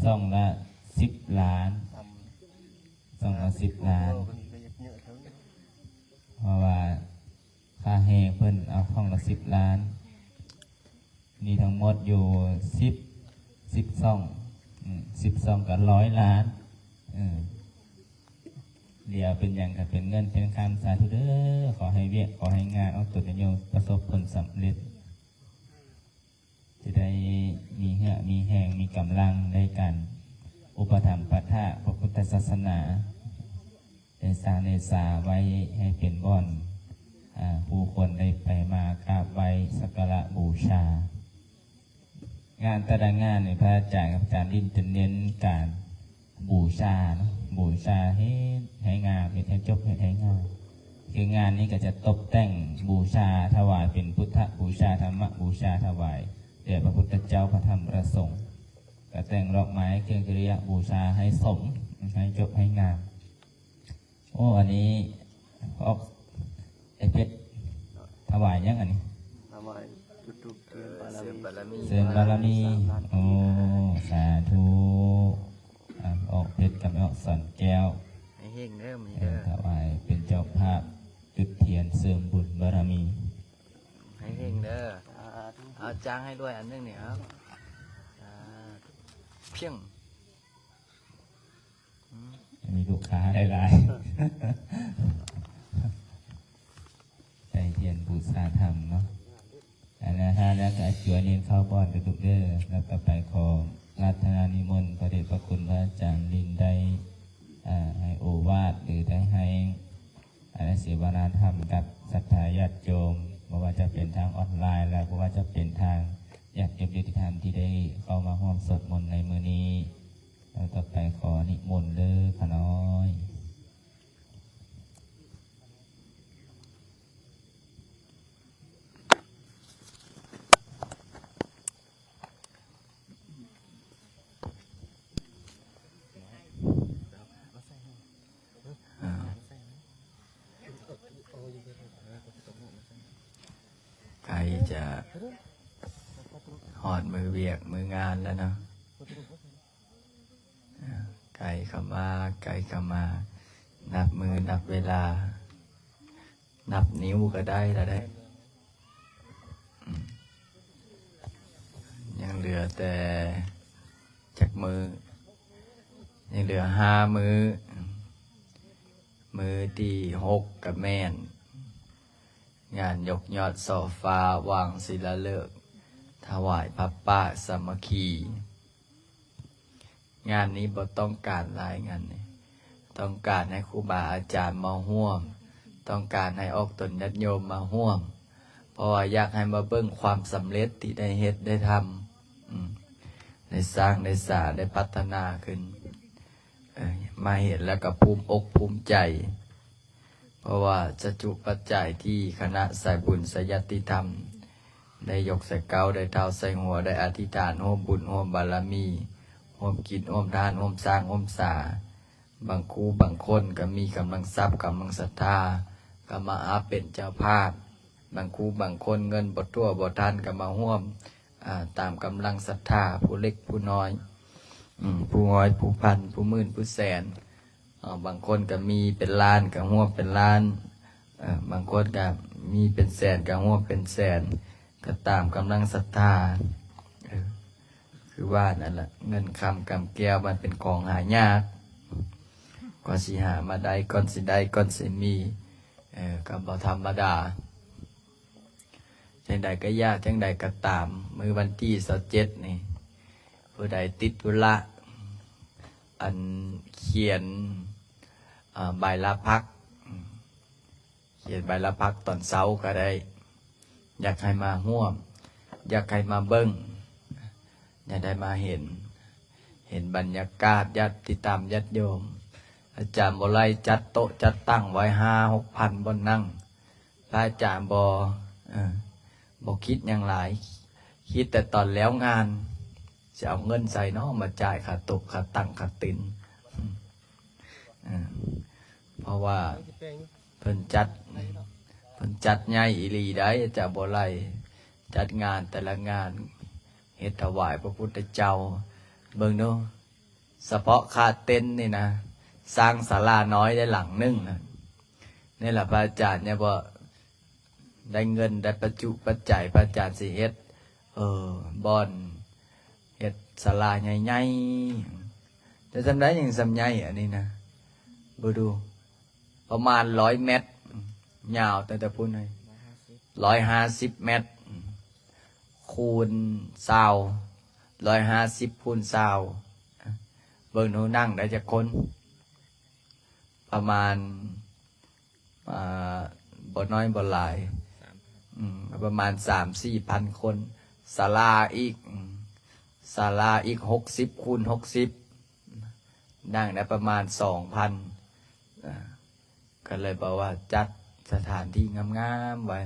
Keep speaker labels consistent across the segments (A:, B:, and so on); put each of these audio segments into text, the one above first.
A: ซ่องละ10 ล้านซ่องละ10 ล้านเพราะว่าค่าแห่เพิ่นเอาซ่องละ10 ล้านนี่ทั้งหมดอยู่10ซ่อง10 ซ่องกับ100 ล้านเดี๋ยวเป็นอย่างกับเป็นเงินเป็นคำสาธุเด้อขอให้เวียกขอให้งานเอาตัวโยมประสบผลสำเร็จจะได้มีเหื่อมีแหงมีกำลังในการอุปถัมภ์ประทะพระพุทธศาสนาได้สร้างได้สาไว้ให้เป็นบ่อนผู้คนได้ไปมากราบไหว้สักการะบูชางานแต่ละงานในพระอาจารย์กับอาจารย์ลิ้นจะเน้นการบูชาเนาะบูชาให้งามให้จบให้งามคืองานนี้ก็จะตกแต่งบูชาถวายเป็นพุทธบูชาธรรมบูชาถวายแด่พระพุทธเจ้าพระธรรมพระสงฆ์ก็แต่งดอกไม้เครื่องกริยาบูชาให้สมให้จบให้งามโอ้อันนี้ออกไอเพชรถวายยังอันนี้
B: ถวายจุดเสริมบารมี
A: เสริมบารมีโอ้สาธุออกเพชรกับออกสอนแก้ว
B: ให้เฮงเด้อมีเด้อ
A: ถวายเป็นเจ้าภาพจุดเทียนเสริมบุญบารมี
B: ให้เฮงเด้อเอาจ้างให้ด้วยอันนึงเนี่ยครับเพียง
A: มีลูกค้าหลายใจเทียนบูชาธรรมเนาะแล้วก็จวนเน้นเข้าบ้านไปทุกเด้อแล้วก็ไปขอรัตนานิมนต์พระเดชพระคุณพระอาจารย์ลินได้ให้โอวาทหรือได้ให้เสวนาธรรมกับศรัทธาญาติโยมไม่ว่าจะเป็นทางออนไลน์และไม่ว่าจะเป็นทางญาติโยมยุติธรรมที่ได้เข้ามาร่วมสวดมนต์ในมื้อนี้เราต่อไปขอนิมนต์เด้อขน้อย
B: ใครจะหอดมือเวียกมืองานแล้วเนาะไก่เข้ามานับมือนับเวลานับนิ้วก็ได้แล้วได้ยังเหลือแต่จากมือยังเหลือ5 มือที่6กับแม่นงานยกยอดโซฟาวางศิลาฤกษ์ถวายพระป่าสามัคคีงานนี้บ่ต้องการหลายงานนี่ต้องการให้ครูบาอาจารย์มาร่วมต้องการให้ออกตนญาติโยมมาร่วมเพราะว่าอยากให้มาเบิ่งความสำเร็จที่ได้เฮ็ดได้ทำได้สร้างได้สร้างได้พัฒนาขึ้นมาเห็นแล้วก็ภูมิอกภูมิใจเพราะว่าจะจุปัจจัยที่คณะสายบุญสยติธรรมได้ยกใส่เก้าได้เท้าใส่หัวได้อธิษฐานร่วมบุญร่วมบารมีร่วมกินร่วมทานร่วมสร้างร่วมสาบางครูบางคนก็มีกำลังทรัพย์กำลังศรัทธาก็มาอาเป็นเจ้าภาพบางครูบางคนเงินบ่ทั่วบ่ทันก็มาร่วมตามกำลังศรัทธาผู้เล็กผู้น้อยผู้น้อยผู้พันผู้หมื่นผู้แสนบางคนก็มีเป็นล้านก็ร่วมเป็นล้านบางคนก็มีเป็นแสนก็ร่วมเป็นแสนก็ตามกำลังศรัทธาคือว่านั่นแหละเงินคำกำแก้วมันเป็นของหายากก่อนสิหามาได้ก่อนสิได้ก่อนสิมีก็บ่ธรรมดาจังใดก็ยากจังใดก็ตามมื้อวันที่27นี่ผู้ใดติดธุระอันเขียนใบลาพักเขียนใบลาพักตอนเช้าก็ได้อยากให้มาร่วมอยากให้มาเบิ่งอยากได้มาเห็นบรรยากาศญาติธรรมญาติโยมอาจารย์บ่ไล่จัดโต๊ะจัดตั้งไว้5-6 พันบนนั่งพระอาจารย์บ่คิดอย่างไรคิดแต่ตอนแล้วงานจะเอาเงินใส่เนาะมาจ่ายค่าโต๊ะค่าตั้งค่าตินเพราะว่าเพิ่นจัดใหญ่อีหลีได้จะบ่ไล่จัดงานแต่ละงานเฮ็ดถวายพระพุทธเจ้าเบิ่งเนาะ เฉพาะค่าเต็นท์นี่นะสร้างศาลาน้อยได้หลังนึงนะนี่แหละพระอาจารย์เนี่ยบอกได้เงินได้ปัจจุปัจจัยพระอาจารย์สิเฮ็ดบอนเฮ็ดศาลาใหญ่ๆแต่ทำได้อย่างสำใหญ่อันนี้นะดูประมาณ100 เมตรยาวแต่พูดหน่อย150 เมตรคูณ150 คูณเบิ่งหนูนั่งได้จะคนประมาณบ่น้อยบ่หลายประมาณ3-4 พันคนศาลาอีก60 คูณ 60นั่งได้ประมาณ 2,000ก็เลยบอกว่าจัดสถานที่งามๆไว้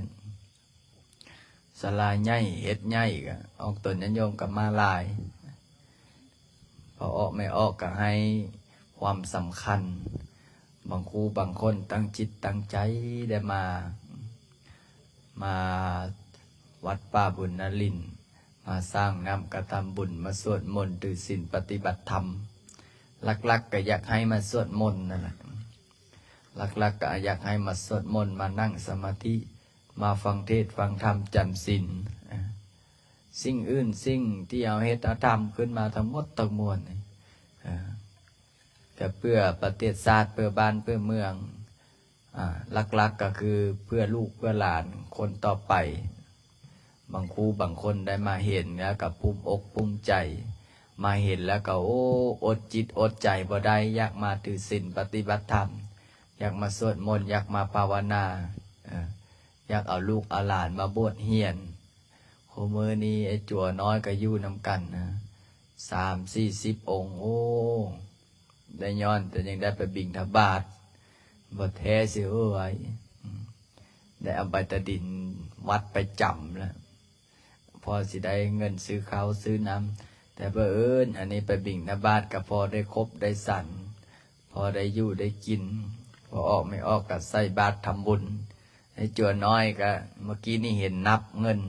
B: ศาลาใหญ่เฮ็ดใหญ่ก็ออกตนญาติโยมกับมาหลายพอออกไม่ออกก็ให้ความสำคัญบางครูบางคนตั้งจิตตั้งใจได้มาวัดป่าบุญนรินทร์มาสร้างน้ำกระทำบุญมาสวดมนต์ถือศีลปฏิบัติธรรมลักๆก็อยากให้มาสวดมนต์นั่นแหละลักๆก็อยากให้มาสวดมนต์มานั่งสมาธิมาฟังเทศน์ฟังธรรมจำศีลสิ่งอื่นสิ่งที่เอาเฮ็ดเอาทำขึ้นมาทั้งหมดทั้งมวลก็เพื่อประเทศชาติเพื่อบ้านเพื่อเมืองลักๆก็คือเพื่อลูกเพื่อหลานคนต่อไปบางครูบางคนได้มาเห็นแล้วกับภูมิอกภูมิใจมาเห็นแล้วก็อดจิตอดใจบ่ได้อยากมาถือศีลปฏิบัติธรรมอยากมาสวดมนต์อยากมาภาวนาอยากเอาลูกเอาหลานมาบวชเฮียนโคมือนี้ไอ้จั่วน้อยก็อยู่นำกันนะ30-40 องค์ได้ย้อนแต่ยังได้ไปบิณฑบาตบ่แท้สิได้เอาใบตะดินวัดไปจำแล้วพอสิได้เงินซื้อข้าวซื้อน้ำแต่เผอิญอันนี้ไปบิณฑบาตก็พอได้ครบได้สั่นพอได้อยู่ได้กินพอออกไม่ออกก็ใส่บาตรทำบุญให้จั่วน้อยก็เมื่อกี้นี่เห็นนับเงิน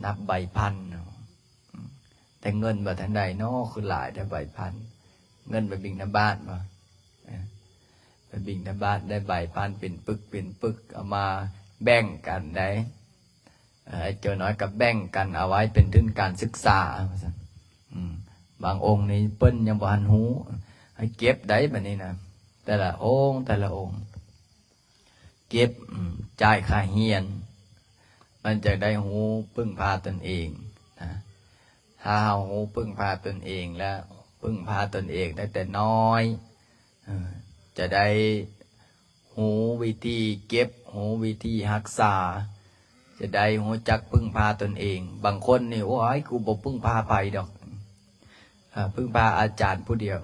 B: นับใบพันแต่เงินบ่ทันใดเนาะคือหลายแต่ใบพันเงินไปบิณฑบาตมาไปบิณฑบาตได้ใบพันเป็นปึกเอามาแบ่งกันได้ไอ้เจ้าน้อยกับแบ่งกันเอาไว้เป็นทุนการศึกษาบางองค์นี่เปิ้นยังบ่ทันหูให้เก็บได้แบบนี้นะแต่ละองค์เก็บจ่ายค่าเฮียนมันจะได้หูพึ่งพาตนเองนะถ้าเฮาหูพึ่งพาตนเองแล้วพึ่งพาตนเองได้แต่น้อยจะได้หูวิธีเก็บหูวิธีรักษาจะได้หูจักพึ่งพาตนเองบางคนนี่โอ้ยกูบ่พึ่งพาไปดอกพึ่งพาอาจารย์ผู้เดียว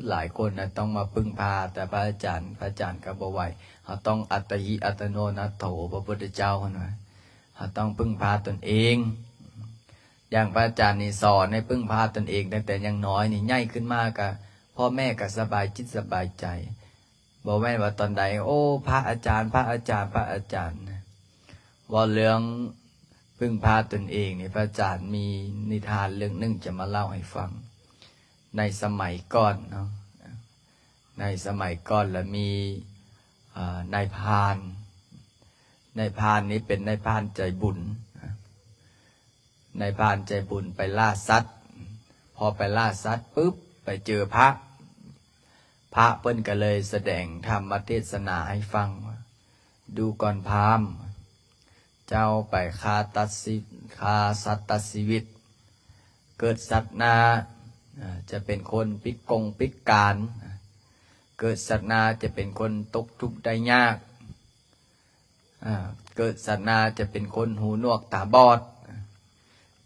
B: หลายคนนะต้องมาพึ่งพาแต่พระอาจารย์ก็บ่ไหวเขาต้องอัตหิอัตโนนัตโถพระพุทธเจ้าคนว่าเขาต้องพึ่งพาตนเองอย่างพระอาจารย์นี่สอนให้พึ่งพาตนเองตั้งแต่ยังน้อยนี่ใหญ่ขึ้นมากก็พ่อแม่ก็สบายจิตสบายใจบอกแม่ว่าตอนใดพระอาจารย์ว่าเรื่องพึ่งพาตนเองนี่พระอาจารย์มีนิทานเรื่องนึงจะมาเล่าให้ฟังในสมัยก่อนเนาะในสมัยก่อนแล้วมีนายพรานนี้เป็นนายพรานใจบุญนายพรานใจบุญไปล่าสัตว์พอไปล่าสัตว์ปุ๊บไปเจอพระเปิ้นก็เลยแสดงธรรมเทศนาให้ฟังดูก่อนพราหมณ์เจ้าไปฆ่าสัตว์ตัดชีวิตเกิดสัตว์นาจะเป็นคนพิการ เกิดสัตว์นาจะเป็นคนตกทุกข์ได้ยากเกิดสัตว์นาจะเป็นคนหูหนวกตาบอด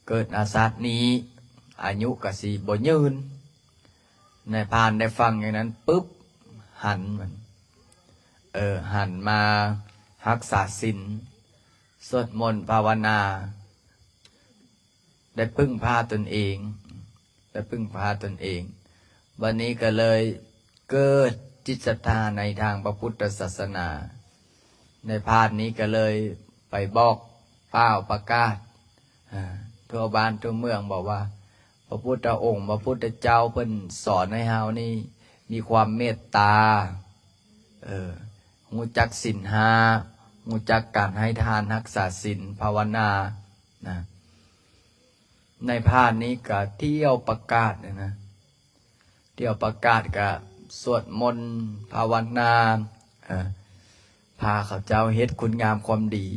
B: เกิดอาสัตว์นี้อายุกสิบ่ยืนนายพรานได้ฟังอย่างนั้นปุ๊บหันมารักษาศีลสวดมนต์ภาวนาได้พึ่งพาตนเองวันนี้ก็เลยเกิดจิตศรัทธาในทางพระพุทธศาสนาในพานนี้ก็เลยไปบอกเป้าประกาศทั่วบ้านทั่วเมืองบอกว่า พระพุทธองค์พระพุทธเจ้าเพิ่นสอนให้เฮานี่มีความเมตตารู้จักศีลห้ารู้จักการให้ทานรักษาศีลภาวนานะในพานนี้ก็เที่ยวประกาศนะเที่ยวประกาศก็สวดมนต์ภาวนาพาเขาเจ้าเฮ็ดคุณงามความดี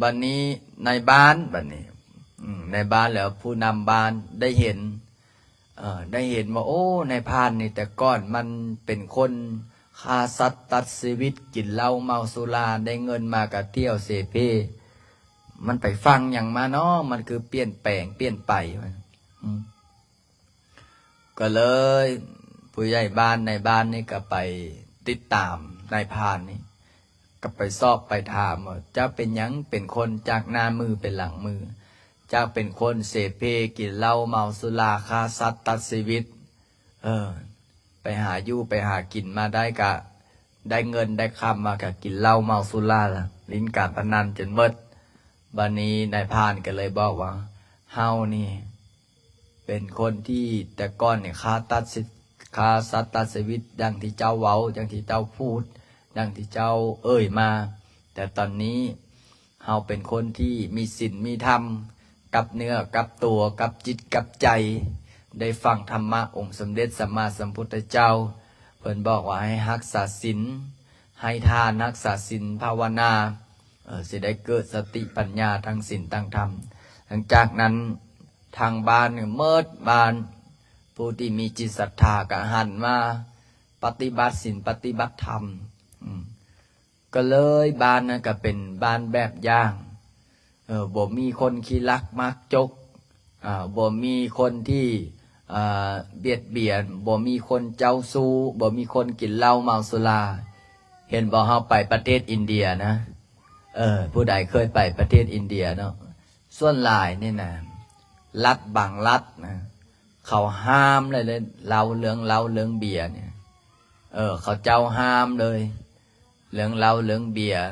B: บัดนี้ในบ้านบัดนี้ในบ้านแล้วผู้นำบ้านได้เห็นว่าโอ้ในพานนี่แต่ก่อนมันเป็นคนฆ่าสัตว์ตัดชีวิตกินเหล้าเมาสุราได้เงินมากับเที่ยวเสเพมันไปฟังอย่างมาเนาะมันคือเปลี่ยนแปลงเปลี่ยนไปก็เลยผู้ใหญ่บ้านในบ้านนี่ก็ไปติดตามนายพรานนี่ก็ไปสอบไปถามว่าเจ้าเป็นหยังเป็นคนจากหน้ามือเป็นหลังมือเจ้าเป็นคนเสเพกินเหล้าเมาสุราฆ่าสัตว์ตัดชีวิตไปหาอยู่ไปหากินมาได้กะได้เงินได้คำมากะกินเหล้าเมาสุราลิ้นการพนันจนหมดบัดนี้นายพรานก็เลยบอกว่าเฮานี่เป็นคนที่แต่ก่อนเนี่ยฆ่าสัตว์ตัดชีวิตดังที่เจ้าเว้าดังที่เจ้าพูดดังที่เจ้าเอ่ยมาแต่ตอนนี้เฮาเป็นคนที่มีศีลมีธรรมกับเนื้อกับตัวกับจิตกับใจได้ฟังธรรมะองค์สมเด็จสัมมาสัมพุทธเจ้าเพิ่นบอกว่าให้รักษาศีลให้ทานรักษาศีลภาวนาสิได้เกิดสติปัญญาทั้งศีลทั้งธรรมหลังจากนั้นทางบ้านเมิดบ้านผู้ที่มีจิตศรัทธาก็หันมาปฏิบัติศีลปฏิบัติธรรมก็เลยบ้านนั้นก็เป็นบ้านแบบอย่างบ่มีคนขี้ลักมักจกบ่มีคนที่เบียดเบียนบ่มีคนเจ้าชู้บ่มีคนกินเหล้าเมาสุราเห็นบ่เฮาไปประเทศอินเดียนะผู้ใดเคยไปประเทศอินเดียเนาะส่วนหลายนี่นะรัฐบางรัฐนะเขาห้ามเลยเหล้าเรื่องเบียร์เนี่ยเขาเจ้าห้ามเลยเรื่องเหล้าเรื่องเบียร์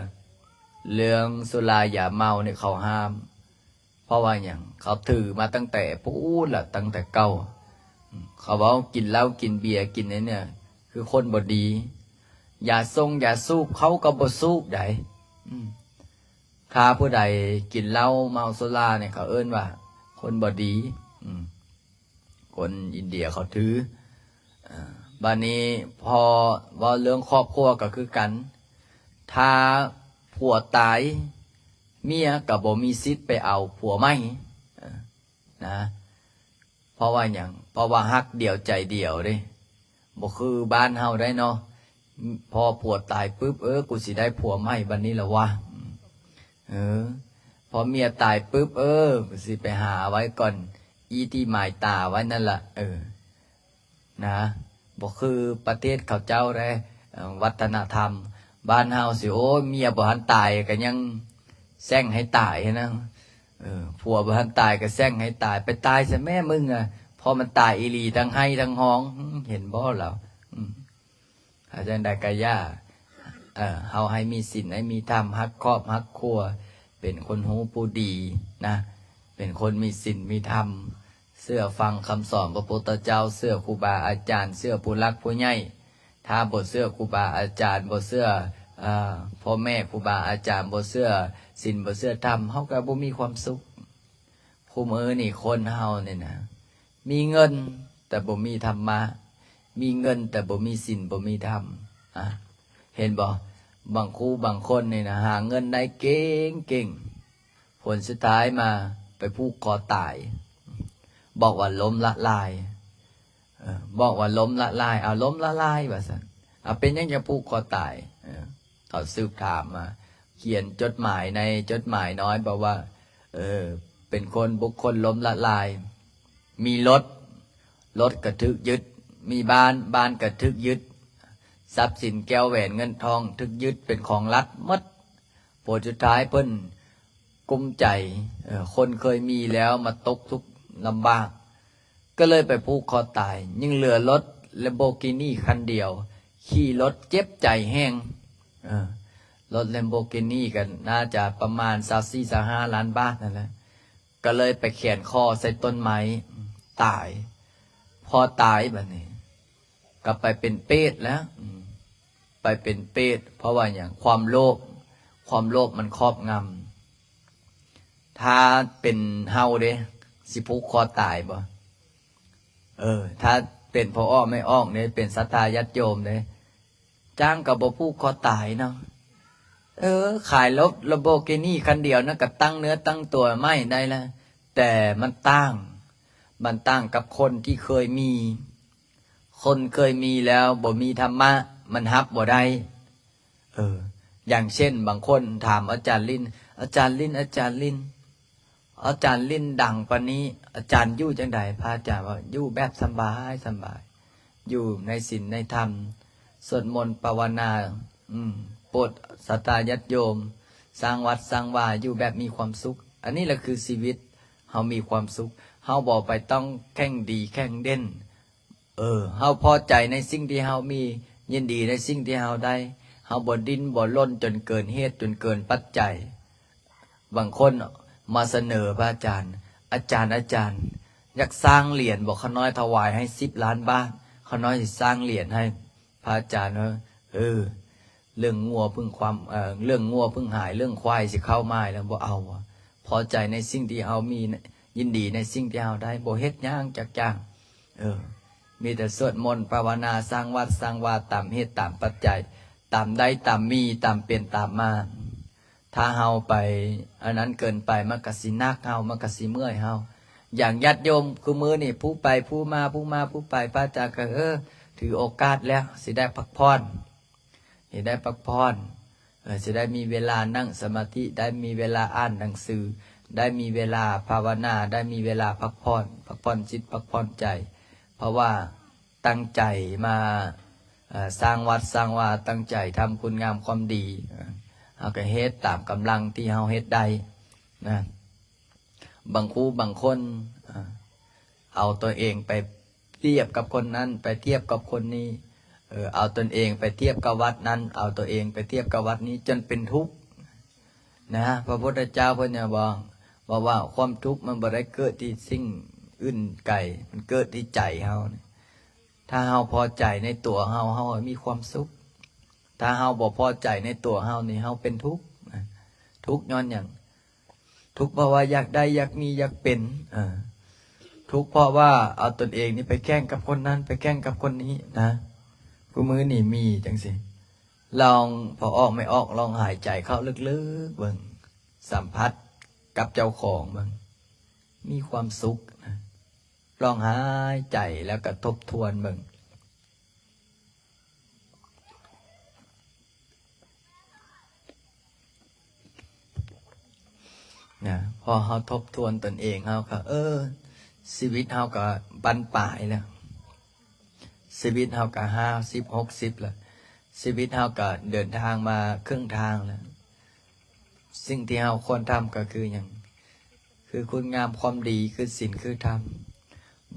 B: เรื่องสุราอย่าเมาเนี่ยเขาห้ามเพราะว่าอย่างเขาถือมาตั้งแต่พูดละตั้งแต่เก่าเขาบอกกินเหล้ากินเบียร์กินเนี่ยคือคนบดีอย่าสูบเขาก็บ่สูบได้ถ้าผู้ใดกินเหล้าเมาสุราเนี่ยเขาเอิ้นว่าคนบดีคนอินเดียเขาถือบัดนี้พอว่าเรื่องครอบครัวก็คือกันถ้าผัวตายเมียกับบ่มีสิทธิ์ไปเอาผัวใหม่นะเพราะว่าอย่างเพราะว่าฮักเดี่ยวใจเดี่ยวเด้บ่คือบ้านเฮาได้เนาะพอผัวตายปุ๊บกูสิได้ผัวใหม่บัดนี้ละวะพอเมียตายปุ๊บกูสิไปหาไว้ก่อนอีที่หมายตาไว้นั่นล่ะนะบ่คือประเทศเขาเจ้าได้วัฒนธรรมบ้านเฮาสิโอ้เมียบ่ทันตายก็ยังแช่งให้ตายนะผัวบ่ทันตายก็แช่งให้ตายไปตายซะแม่มึงพอมันตายอีหลีทั้งให้ทั้งห้องเห็นบ่ล่ะอาจารย์ได้กะย่าเฮาให้มีศีลให้มีธรรมฮักครอบฮักครัวเป็นคนหูผู้ดีนะเป็นคนมีศีลมีธรรมเชื่อฟังคำสอนพระพุทธเจ้าเชื่อครูบาอาจารย์เชื่อผู้รักผู้ใหญ่ถ้าบ่เชื่อครูบาอาจารย์บ่เชื่อพ่อแม่ครูบาอาจารย์บ่เชื่อศีลบ่เชื่อธรรมเฮาก็บ่มีความสุขคู่มือนี่คนเฮาเนี่ยนะมีเงินแต่บ่มีธรรมะมีเงินแต่บ่มีศีลบ่มีธรรมเห็นบ่บางคู่บางคนเนี่ยนะหาเงินได้เก่งผลสุดท้ายมาไปผูกคอตายบอกว่าล้มละลายบอกว่าล้มละลายล้มละลายว่าซั่นเป็นยังจะผูกคอตายเขาสืบถามมาเขียนจดหมายในจดหมายน้อยบอกว่าเป็นคนบุคคลล้มละลายมีรถกระทึกยึดมีบ้านกระทึกยึดทรัพย์สินแก้วแหวนเงินทองทึกยึดเป็นของรัฐหมดผลสุดท้ายเพิ่นกุ้มใจคนเคยมีแล้วมาตกทุกข์ลำบากก็เลยไปผูกคอตายยังเหลือรถเลมโบกินี่คันเดียวขี่รถเจ็บใจแห้งรถเลมโบกินี่กันน่าจะประมาณ24-25 ล้านบาทนั่นแหละก็เลยไปแขวนคอใส่ต้นไม้ ตายพอตายแบบนี้ก็ไปเป็นเปรตแล้วไปเป็นเปรตเพราะว่าอย่างความโลภมันครอบงำถ้าเป็นเฮาเด้สิผูกคอตายบ่ถ้าเป็นพออ้อไม่อ้อกเนี่ยเป็นศรัทธาญาติโยมเนี่ยจ้างกับบ่ผูกคอตายเนาะขายรถลัมโบกินี่คันเดียวนะก็ตั้งเนื้อตั้งตัวไม่ได้แล้วแต่มันตั้งกับคนที่เคยมีแล้วบ่มีธรรมะมันฮับบ่ได้อย่างเช่นบางคนถามอาจารย์ลินดังปานนี้อาจารย์อยู่จังใดพระอาจารย์ว่าอยู่แบบสบายอยู่ในศีลในธรรมสวดมนต์ภาวนาโปรดศรัทธาญาติโยมสร้างวัดสร้างว่าอยู่แบบมีความสุขอันนี้แหละคือชีวิตเฮามีความสุขเฮาบ่ไปต้องแข่งดีแข่งเด่นเฮาพอใจในสิ่งที่เฮามียินดีในสิ่งที่เฮาได้เฮาบ่ดิ้นบ่ล้นจนเกินเหตุจนเกินปัจจัยบางคนมาเสนอพระอาจารย์อยากสร้างเหรียญบอกเขาน้อยถวายให้10 ล้านบาทเขาน้อยสิสร้างเหรียญให้พระอาจารย์เรื่องงัวพึ่งเรื่องงัวพึ่งหายเรื่องควายสิเข้ามาแล้วบ่เอาพอใจในสิ่งที่เฮามียินดีในสิ่งที่เฮาได้บ่เฮ็ดหยังจักอย่างมีแต่สวดมนต์ภาวนาสร้างวัดสร้างวาตามเหตุตามปัจจัยตามได้ตามมีตามเป็นตามมาถ้าเฮาไปอันนั้นเกินไปมันก็สินักเฮามันก็สิเมื่อยเฮาอย่างญาติโยมคือมื้อนี่ผู้ไปผู้มาพระอาจารย์ก็ถือโอกาสแล้วสิได้พักผ่อนสิได้มีเวลานั่งสมาธิได้มีเวลาอ่านหนังสือได้มีเวลาภาวนาได้มีเวลาพักผ่อนจิตพักผ่อนใจเพราะว่าตั้งใจมาสร้างวัดสร้างว่าตั้งใจทำคุณงามความดีเอาก็เฮ็ดตามกำลังที่เฮาเฮ็ดได้นะบางคนเอาตัวเองไปเทียบกับคนนั้นไปเทียบกับคนนี้เอาตนเองไปเทียบกับวัดนั้นเอาตัวเองไปเทียบกับวัดนี้จนเป็นทุกข์นะพระพุทธเจ้าเพิ่นเนี่ยบอกว่าความทุกข์มันบ่ได้เกิดที่สิ่งอื่นไกลมันเกิดที่ใจเฮาถ้าเฮาพอใจในตัวเฮามีความสุขถ้าเฮาบ่พอใจในตัวเฮานี่เฮาเป็นทุกข์ทุกข์ย้อนอย่างทุกข์เพราะว่าอยากได้อยากมีอยากเป็นทุกข์เพราะว่าเอาตนเองนี่ไปแข่งกับคนนั้นไปแข่งกับคนนี้นะกูมือนี่มีจังสิลองพอออกไม่ออกลองหายใจเข้าลึกๆเบิ่งสัมผัสกับเจ้าของเบิ่งมีความสุขนะลองหายใจแล้วก็ทบทวนเบิ่งนะพอเฮาทบทวนตนเองเฮาก็ชีวิตเฮาก็บั้นปลายแล้วชีวิตเฮาก็50-60แล้วชีวิตเฮาก็เดินทางมาครึ่งทางแล้วสิ่งที่เฮาควรทำก็คืออย่างคือคุณงามความดีคือศีลคือธรรม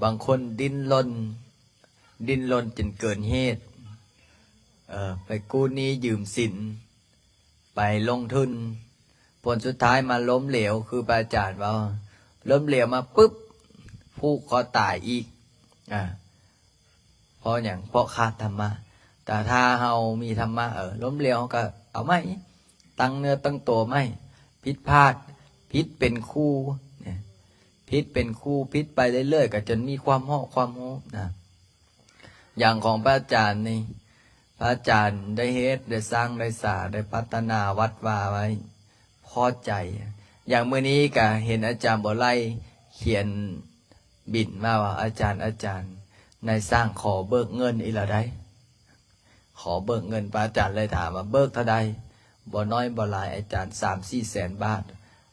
B: บางคนดิ้นรนจนเกินเหตุไปกู้หนี้ยืมสินไปลงทุนผลสุดท้ายมาล้มเหลวคือพระอาจารย์ว่าล้มเหลวมาปุ๊บผูกคอตายอีกเพราะอย่างเพราะขาดธรรมะแต่ถ้าเฮามีธรรมะล้มเหลวก็เอาไม่ตั้งเนื้อตั้งตัวไม่ผิดพลาดพิษเป็นคู่พิษเป็นคู่พิษไปเรื่อยๆก็จนมีความโหนะอย่างของพระอาจารย์นี่พระอาจารย์ได้เฮ็ดได้สร้างได้สร้างได้พัฒนาวัดว่าไว้พอใจอย่างเมื่อนี้ก็เห็นอาจารย์บ่ไล่เขียนบิณมาว่าอาจารย์ในสร้างขอเบิกเงินอีหละได้ขอเบิกเงินพระอาจารย์เลยถามว่าเบิกเท่าใดบ่น้อยบ่หลายอาจารย์ 3-4 แสนบาท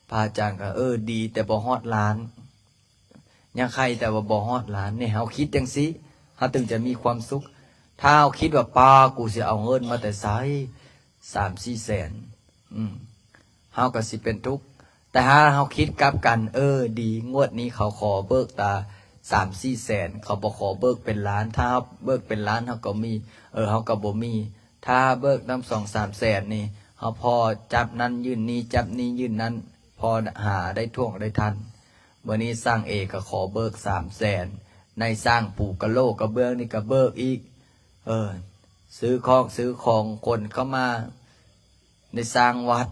B: พระอาจารย์ก็ดีแต่บ่ฮอดล้านยังใครแต่ว่าบ่ฮอดล้านเนี่ยเฮาคิดจังซี่เฮาถึงจะมีความสุขถ้าเฮาคิดว่าป้ากูสิเอาเงินมาแต่ไส 3-4 แสนเฮาก็สิเป็นทุกข์แต่ถ้าเฮาคิดกลับกันดีงวดนี้เขาขอเบิกตา 3-4 แสนเขาบ่ขอเบิกเป็นล้านถ้าเบิกเป็นล้านเฮาก็มีเฮาก็บ่มีถ้าเบิกนำ 2-3 แสนนี่เฮาพอจับนั้นยื่นนี้จับนี้ยื่นนั้นพอหาได้ท่วงได้ทัน วันนี้สร้างเอกก็ขอเบิก300,000ในสร้างปูกระโลกกระเบื้องนี่ก็เบิกอีกซื้อของคนเข้ามาในสร้างวัด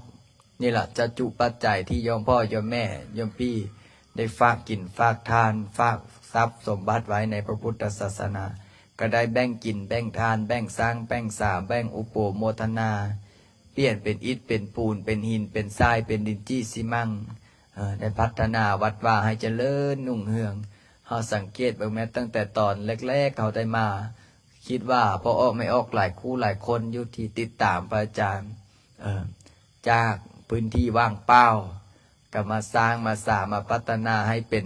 B: นี่แหละจะจุปัจจัยที่โยมพ่อโยมแม่โยมพี่ได้ฝากกินฝากทานฝากทรัพย์สมบัติไว้ในพระพุทธศาสนาก็ได้แบ่งกินแบ่งทานแบ่งสร้างแบ่งสาแบ่งอุปโภโมทนาเปลี่ยนเป็นอิฐเป็นปูนเป็นหินเป็นทรายเป็นดินจี้ซีมังได้พัฒนาวัดว่าให้เจริญนุ่งเฮืองเขาสังเกตบ้างแม้ตั้งแต่ตอนแรกๆเขาได้มาคิดว่าพอออกไม่ออกหลายคู่หลายคนอยู่ที่ติดตามพระอาจารย์จากพื้นที่ว่างเปล่าก็มาสร้างมาสามาพัฒนาให้เป็น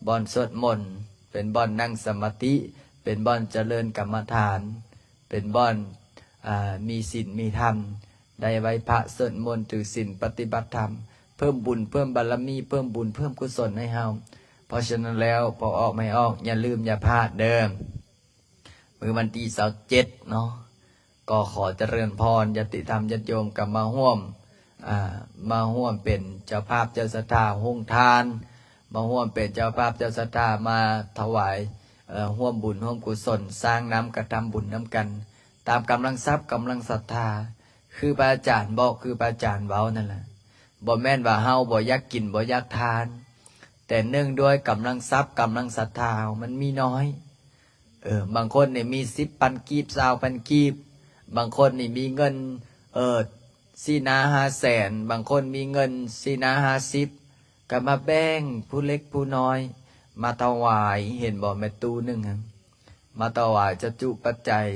B: บ่อนสวดมนต์เป็นบ่อนนั่งสมาธิเป็นบ่อนเจริญกรรมฐานเป็นบ่อนมีศีลมีธรรมได้ไว้พระสวดมนต์ถือศีลปฏิบัติธรรมเพิ่มบุญเพิ่มบารมีเพิ่มบุญเพิ่มกุศลให้เฮาเพราะฉะนั้นแล้วพอออกไม่ออกอย่าลืมอย่าพลาดเดิมมื้อวันที่27เนาะก็ขอเจริญพรญาติธรรมญาติโยมกลับมาร่วมเป็นเจ้าภาพเจ้าศรัทธาห้องทานมาร่วมเป็นเจ้าภาพเจ้าศรัทธามาถวายร่วมบุญร่วมกุศลสร้างน้ำกระทำบุญน้ำกันตามกำลังทรัพย์กำลังศรัทธาคือพระอาจารย์บอกคือพระอาจารย์เว้านั่นแหละบ่แม่นว่าเฮาบ่อยากกินบ่อยากทานแต่เนื่องด้วยกำลังทรัพย์กำลังศรัทธามันมีน้อยบางคนเนี่ยมี10,000 กีบ20,000 กีบบางคนนี่มีเงิน4-5 แสนบางคนมีเงิน4-50ก็มาแบ่งผู้เล็กผู้น้อยมาถวายเห็นบ่แม่ตู้นึงมาถวายจะจุปัจจัย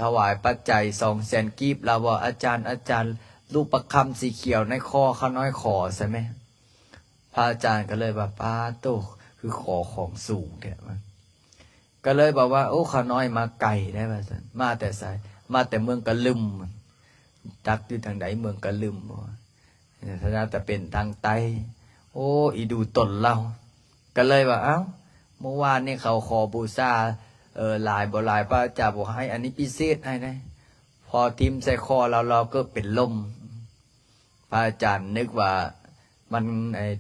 B: ถวายปัจจัย200,000 กีบเราบอกอาจารย์ลูกประคำสีเขียวในคอเขาน้อยขอใช่ไหมพระอาจารย์ก็เลยแบบป้าโตคือขอของสูงแท้มันก็เลยบอกว่าโอ้เขาน้อยมาไกลได้ป่ะสันมาแต่ไสมาแต่เมืองกะลึมจักอยู่ทางไหนเมืองกะลึมบ่ถ้าจะเป็นทางใต้โอ้อีดูตนเราก็เลยว่าเอ้าเมื่อวานนี่เขาขอบูชาหลายบ่หลายพระอาจารย์บอกให้อันนี้พิเศษให้นะพอทิมใส่คอเราก็เป็นลมพระอาจารย์นึกว่ามัน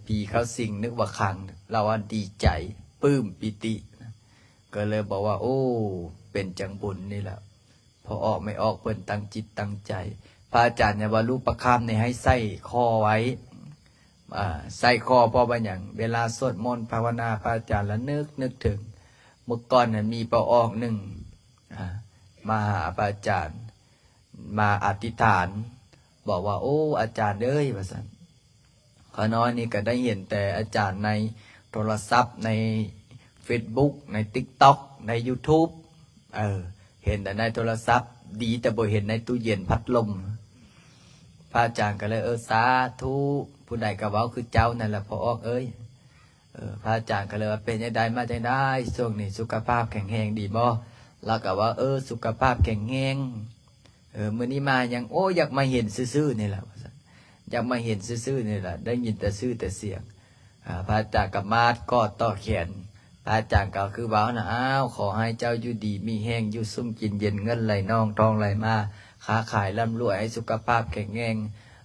B: ผีเขาสิงนึกว่าขังเราว่าดีใจปลื้มปิติก็เลยบอกว่าโอ้เป็นจังบุญนี่แหละพอออกไม่ออกเพิ่นตั้งจิตตั้งใจพระอาจารย์เนี่ยว่ารูปประคำเนี่ยให้ใส่คอไว้ใส่คอเพราะว่าอย่างเวลาสวดมนต์ภาวนาพระอาจารย์แล้วนึกถึงเมื่อก่อนเนี่ยมีประออกหนึ่งมาหาพระอาจารย์มาอธิษฐานบอกว่าโอ้อาจารย์เอ้ยว่าซั่นข้าน้อยนี่ก็ได้เห็นแต่อาจารย์ในโทรศัพท์ใน Facebook ใน TikTok ใน YouTube เห็นแต่ในโทรศัพท์ดีแต่บ่เห็นในตู้เย็นพัดลมพระอาจารย์ก็เลยสาธุผู้ใดก็เว้าคือเจ้านั่นแหละพอออกพระอาจารย์ก็เลยว่าเป็นจังไดมาจังได๋ช่วงนี้สุขภาพแข็งแรงดีบ่แล้วก็ว่าสุขภาพแข็งแรงมื้อนี้มายังโอ้อยากมาเห็นซื่อๆนี่แหละอยากมาเห็นซื่อๆนี่แหละได้ยินแต่ชื่อแต่เสียงพระอาจารย์ก็มาก็ต่อแขนพระอาจารย์ก็คือเว้านะอ้าวขอให้เจ้าอยู่ดีมีแห้งอยู่ซุ่มกินเย็นเงินไหลนองทองไหลมาค้าขายร่ำรวยให้สุขภาพแข็งแรง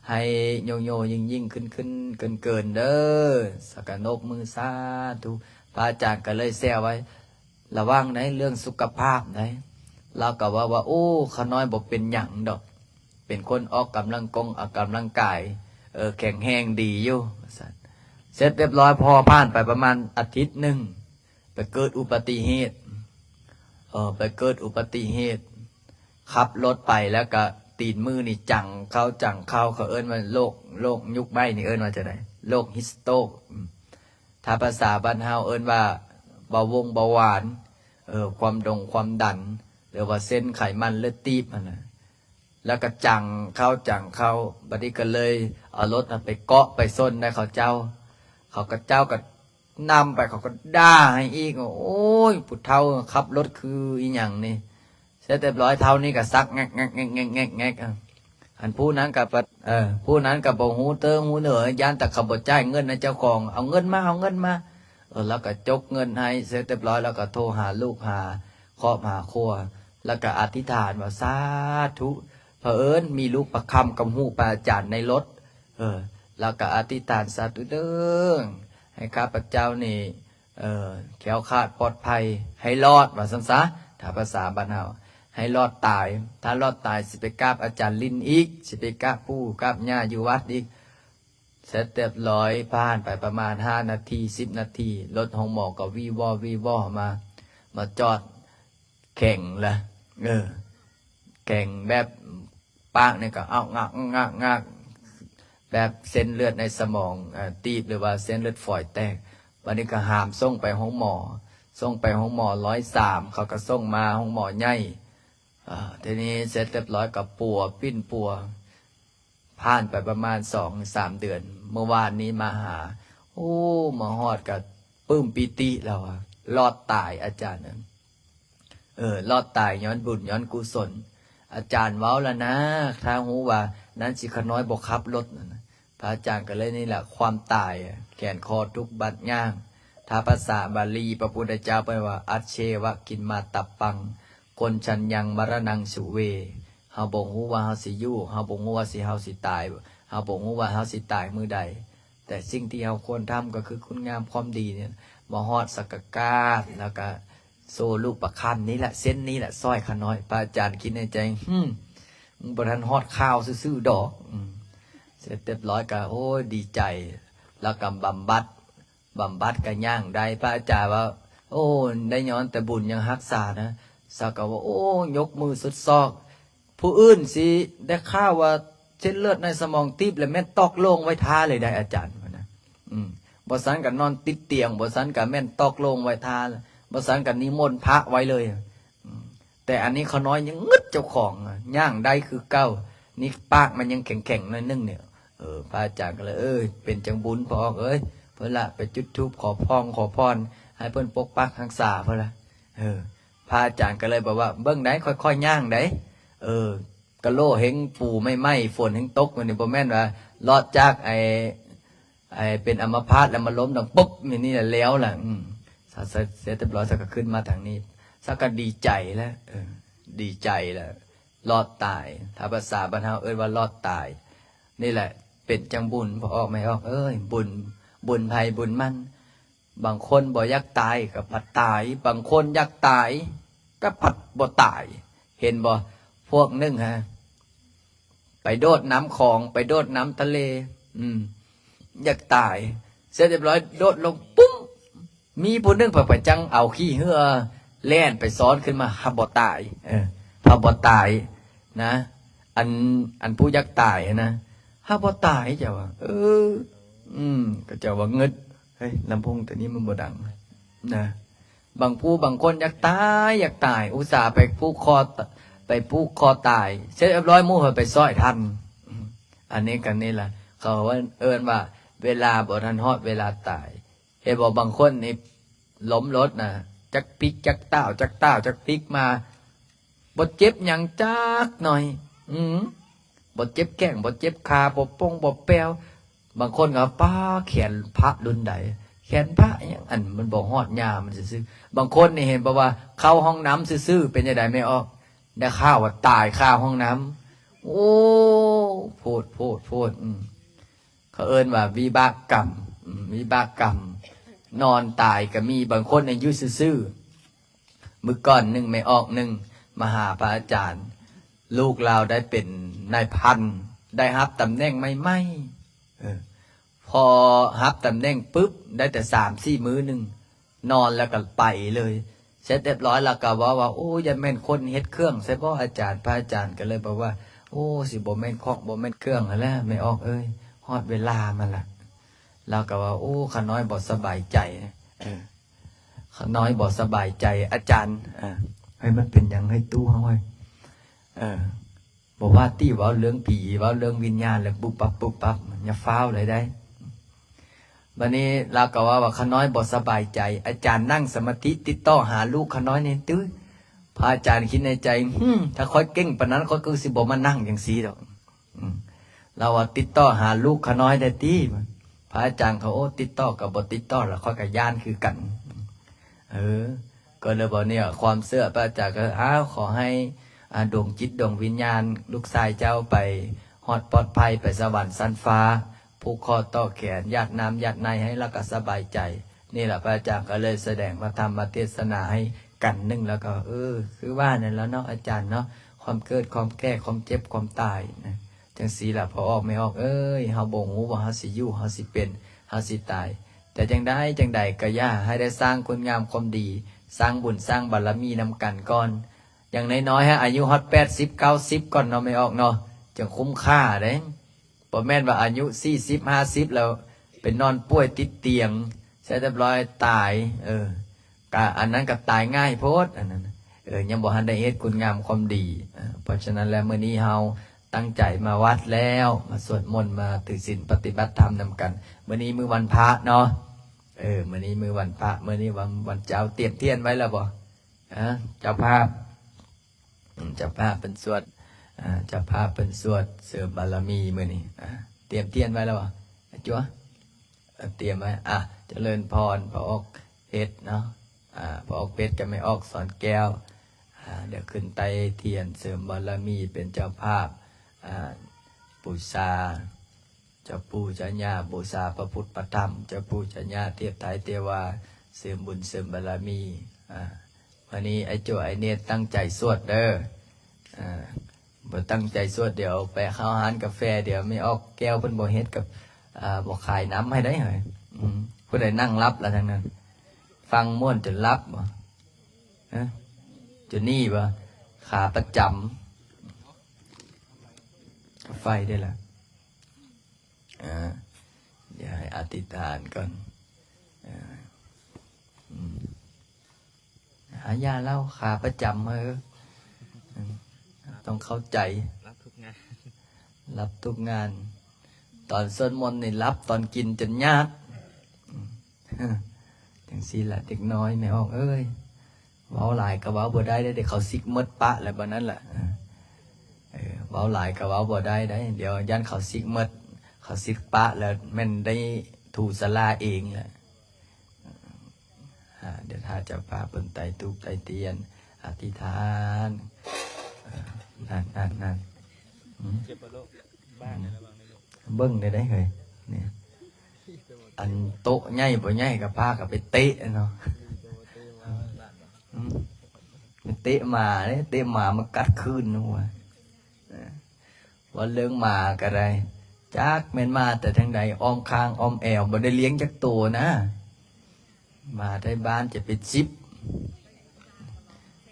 B: ให้โยยิ่งขึ้นเกินเด้อสักนกมือสาธุพระอาจารย์ก็เลยแซวไว้ระวังในเรื่องสุขภาพนะเราก็ว่าโอ้ขาน้อยบอกเป็นหยังดอกเป็นคนออกกำลังกายแข็งแรงดีอยู่เสร็จเรียบร้อยพอผ่านไปประมาณอาทิตย์หนึ่งไปเกิดอุบัติเหตุขับรถไปแล้วก็ตีนมือนี่จังเข้าเขาเอิ้นว่าโรคยุคใบนี่เอิ้นว่าจะได้โรคฮิสโตกถ้าภาษาบ้านเฮาเอิ้นว่าเบาหวานความดันหรือว่าเส้นไขมันเลือดตีบนะแล้วก็จังเข้าบัดนี้ก็เลยเอารถไปเกาะไปส้นได้เขาเจ้าก็นำไปเขาก็ด่าให้อีกโอ้ยผู้เฒ่าขับรถคืออีหยังนี่เสร็จเรียบร้อยเท่านี้ก็ซักแงกอันผู้นั้นกับบ่ฮู้เติงฮู้เหนือย่านแต่เขาบ่จ่ายเงินให้เจ้าของเอาเงินมาแล้วก็จกเงินให้เสร็จเรียบร้อยแล้วก็โทรหาลูกหาครอบหาครัวแล้วก็อธิษฐานว่าสาธุเผอิญมีลูกประคำกับฮู้พระอาจารย์ในรถแล้วก็อธิษฐานสาธุเด้อ ให้ข้าพเจ้านี่แคล้วคลาดปลอดภัยให้รอดว่าซั่นซะถ้าภาษาบ้านเฮาให้รอดตายถ้ารอดตายสิไปกราบอาจารย์ลินอีกสิไปกราบปู่กราบย่าอยู่วัดอีกเสร็จเรียบร้อยผ่านไปประมาณ5 นาที10 นาทีรถของหมอก็วีวอมาจอดแข่งละแข่งแบบปากนี่ก็เอางักแบบเส้นเลือดในสมองตีบหรือว่าเส้นเลือดฝอยแตกวันนี้ก็หามส่งไปห้องหมอ103เขาก็ส่งมาห้องหมอใหญ่ทีนี้เสร็จเรียบร้อยกับปิ้นปัวผ่านไปประมาณ2-3 เดือนเมื่อวานนี้มาหาโอ้มาฮอดกับปลื้มปิติแล้วรอดตายอาจารย์นั้นรอดตายย้อนบุญย้อนกุศลอาจารย์เว้าแล้วนะถ้าหูว่านั้นสิขน้อยบ่ขับรถนะพระอาจารย์ก็เลยนี่แหละความตายแขนคอทุกบัดย่างถ้าภาษาบาลีพระพุทธเจ้าแปลว่าอัจเชวะกินมาตับปังคนชันยังมรณังสุเวเฮาบ่ฮู้ว่าเฮาสิอยู่เฮาบ่ฮู้ว่าเฮาสิตายเฮาบ่ฮู้ว่าเฮาสิตายมื้อใดแต่สิ่งที่เฮาควรทำก็คือคุณงามความดีเนี่ยบ่ฮอดสักกะแล้วก็โซลูกประคันนี้แหละเส้นนี้แหละสร้อยขน้อยพระอาจารย์คิดในใจมึงบ่ทันฮอดข้าวซื่อๆดอกเสร็จเรียบร้อยก็โอ้ยดีใจแล้วก็บำบัดก็ย่างได้พระอาจารย์ว่าโอ้ได้ย้อนแต่บุญยังรักษานะสักก็ว่าโอ้ยกมือสุดซอกผู้อื่นสิได้ข่าวว่าเส้นเลือดในสมองตีบแล้วแม่นตอกลงไว้ท่าเลยได้อาจารย์นะบ่ซันก็นอนติดเตียงบ่ซันก็แม่นตอกลงไว้ท่าบ่ซันก็นิมนต์พระไว้เลยแต่อันนี้เขาน้อยยังงึดเจ้าของย่างได้คือเก้านี่ปากมันยังแข็งๆหน่อยนึงเนี่ยพระอาจารย์ก็เลยเป็นจังบุญพอเพิ่นละไปจุดธูปขอพรให้เพิ่นปกปักรักษาเพิ่นละพระอาจารย์ก็เลยบอกว่าเบิ่งได้ค่อยๆย่างได้กะโลเฮงปูไม่ไหม้ฝนเฮงตกมันนี่บ่แม่นว่ารอดจากไอ้เป็นอัมพาตแล้วมาล้มดังปุ๊บนี่แหละแล้วล่ะเสร็จเรียบร้อยสักก็ขึ้นมาทางนี้สักก็ดีใจแล้วดีใจแล้วรอดตายถ้าภาษาบ้านเฮาว่ารอดตายนี่แหละเป็นจังบุญพอออกไม่ออกบุญภัยบุญมันบางคนบ่อยากตายก็ผัดตายบางคนอยากตายก็ผัดบ่ตายเห็นบ่พวกนึงไปโดดน้ำคลองไปโดดน้ำทะเลอยากตายเสร็จเรียบร้อยโดดลงปุ้งมีผู้นึงไปจังเอาขี้เหือแล่นไปซ้อนขึ้นมาหับบ่ตายหับบ่ตายนะอันผู้อยากตายนะหับบ่ตายเจ้าว่าก็เจ้าว่าเงิดเฮ้ยลำโพงตัวนี้มันบ่ดังนะบางคนอยากตายอุตส่าห์ไปผูกคอตายเสร็จเรียบร้อยมู่ไปซ้อยทันอันนี้กันนี่แหละเขาว่าว่าเวลาบ่ทันฮอดเวลาตายเห็นบอกบางคนนี่ล้มรถนะจักพลิกจักเต้าจักพลิกมาบ่เจ็บหยังจักหน่อยบ่เจ็บแข้งบ่เจ็บขาบ่ป้องบ่แป้วบางคนก็ป้าแขนพระรุ่นใดแขนพระอย่างอันมันบ่ฮอดยามันซื่อบางคนนี่เห็นบอกว่าเข้าห้องน้ำซื่อเป็นจังได๋ไม่ออกได้ข่าวว่าตายคาห้องน้ำโอ้โพดเขาว่าวิบากกรรมนอนตายก็มีบางคนอายุซื่อมื้อก่อนนึงไม่ออกนึงมาหาพระอาจารย์ลูกเราได้เป็นนายพันได้รับตำแหน่งใหม่พอรับตำแหน่งปุ๊บได้แต่3-4 มื้อนึงนอนแล้วก็ไปเลยเสร็จเรียบร้อยแล้วก็ว่าโอ้ยอย่าแม่นคนเฮ็ดเครื่องใช่บ่อาจารย์พระอาจารย์ก็เลยบอกว่าโอ้สิบ่แม่นของบ่แม่นเครื่องแล้วไม่ออกฮอดเวลามันละแล้วก็ว่าโอ้ข้าน้อยบ่สบายใจข้าน้อยบ่สบายใจอาจารย์ให้มันเป็นหยังให้ตู้เฮาบอกว่าตี้เว้าเรื่องผีเว้าเรื่องวิญญาณแล้วปุ๊บปั๊บอย่าฟ้าวเลยได้วันนี้เราก็ว่าข้าน้อยบ่สบายใจอาจารย์นั่งสมาธิติดต่อหาลูกข้าน้อยนี่ตื้อพระอาจารย์คิดในใจถ้าค่อยเก่งปานนั้นค่อยคือสิบ่มานั่งจังซี่ดอกเราว่าติดต่อหาลูกข้าน้อยได้ติพระอาจารย์เขาติดต่อกับบ่ติดต่อแล้วค่อยก็ย่านคือกันก็เลยบอกเนี่ยความเชื่อพระอาจารย์ก็ขอให้ดวงจิตดวงวิญญาณลูกชายเจ้าไปฮอดปลอดภัยไปสวรรค์ชั้นฟ้า ผูกคอต่อแขนหยาดน้ำหยาดในให้แล้วก็สบายใจนี่แหละพระอาจารย์ก็เลยแสดงพระธรรมเทศนาให้กันหนึ่งแล้วก็คือว่านั่นแล้วเนาะอาจารย์เนาะความเกิดความแก่ความเจ็บความตายนะจังสีล่ะพอออกไม่ออกเฮาบ่ฮู้ว่าเฮาสิอยู่เฮาสิเป็นเฮาสิตายแต่จังใดก็ย่าให้ได้สร้างคุณงามความดีสร้างบุญสร้างบารมีนำกันก่อนอย่างน้อยๆฮะอายุฮอด80 90ก่อนเนาะไม่ออกเนาะจังคุ้มค่าเด้บ่แม่นว่าอายุ40 50แล้วเป็นนอนป่วยติดเตียงใช้เรียบร้อยตายก็อันนั้นก็ตายง่ายโพดอันนั้นยังบ่ทันได้เฮ็ดคุณงามความดีเพราะฉะนั้นแล้วมื้อนี้เฮาตั้งใจมาวัดแล้วมาสวดมนต์มาถือศีลปฏิบัติธรรมนำกันมื้อนี้มื้อวันพระเนาะมื้อนี้มื้อวันพระมื้อนี้วันเจ้าเตรียมเทียนไว้แล้วบ่เจ้าภาพเป็นสวดเจ้าภาพเป็นสวดเสริมบารมีมื้อนี้เตรียมเทียนไว้แล้วบ่จั่วเตรียมไว้เจริญพรพระออกเพชรเนาะพระออกเพชรก็ไม่ออกสอนแก้วเดี๋ยวขึ้นไตเทียนเสริมบารมีเป็นเจ้าภาพบูชาเจ้าปู่เจ้าย่าบูชาพระพุทธพระธรรมเจ้าปู่เจ้าย่าเทพไตรเทวาเสริมบุญเสริมบารมีวันนี้ไอ้โจ้ไอ้เนตตั้งใจสวดเด้อบ่ตั้งใจสวดเดี๋ยวไปเข้าร้านกาแฟเดี๋ยวไม่ออกแก้วเพิ่นบ่เฮ็ดกับบ่ขายน้ำให้ได้เหรอผู้ใดนั่งรับแล้วทั้งนั้นฟังม่วนจนรับบ่จนนี่บ่ขาประจำไฟได้ละเดี๋ยวให้อธิษฐานก่อนหายาเล่าขาประจำต้องเข้าใจรับทุกงานตอนสวดมนต์นี่รับตอนกินจนยากจังซี่แหละเด็กน้อยไม่ออกเว้าหลายก็เว้าบ่ได้เด็กเขาซิกมดปะอะไรแบบนั้นแหละเว้าหลายก็เว้าบ่ได้เดี๋ยวยันเขาซิกมดเขาซิกปะแล้วมันได้ถูสลาเองแหละเดี๋ยวถ้าจะพาเปิ่นไตตุกไตเตียนอธิษฐานนั่นเจ็บโรคบ้านระวังในโรคเบิ้งได้เฮ้ยเนี่ยอันโต๊ะใหญ่บ่ใหญ่กับพากับไปเตะเนาะเตะหมาเนี่ยเตะหมามากัดคืนนู่นว่าเรื่องหมาก็ได้จักแม่นมาแต่ทางใดอ้อมคางอ้อมแอวบ่ได้เลี้ยงจักตัวนะมาได้บ้านจะเป็น10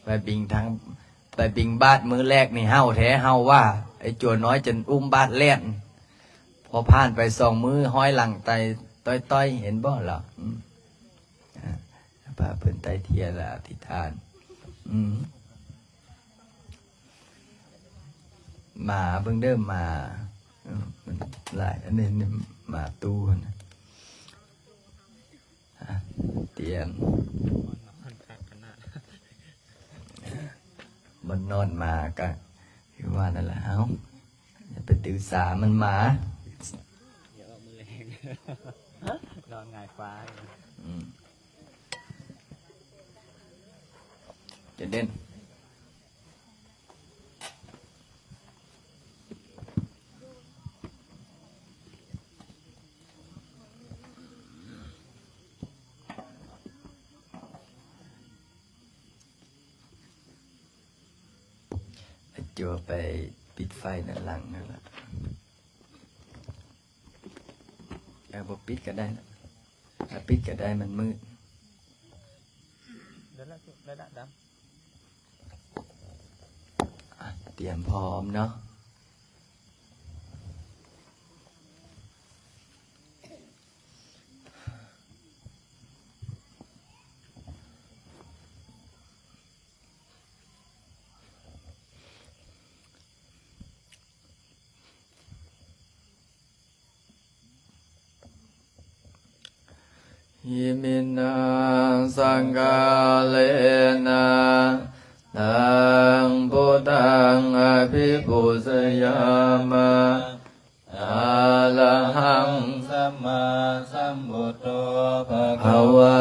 B: ไปบิงบ้านมือแรกนี่เฮาแท้เฮาว่าไอ้จัวน้อยจนอุ้มบ้านแล่นพอผ่านไป2 มื้อห้อยหลังไตต้อยเห็นบ่ล่ะพระเพิ่นไตเทียนอธิษฐานมาเบิ่งเด้อมามันหลายอันนี้มาตู้นะเตียนมันนอนมาก็คือว่านั่นแหละอย่าไปตือสามันมาอย่าเอามือแรงนอนหงายฟ้าจะเด่นจัวไปปิดไฟด้านหลังนั่นแหละบ่ปิดก็ได้นะถ้าปิดก็ได้มันมืดเตรียมพร้อมเนาะยิมินาสังฆาเลนะตังพุทธังอภิปุสยามะอะระหังสัมมาสัมพุทโธภะคะวะ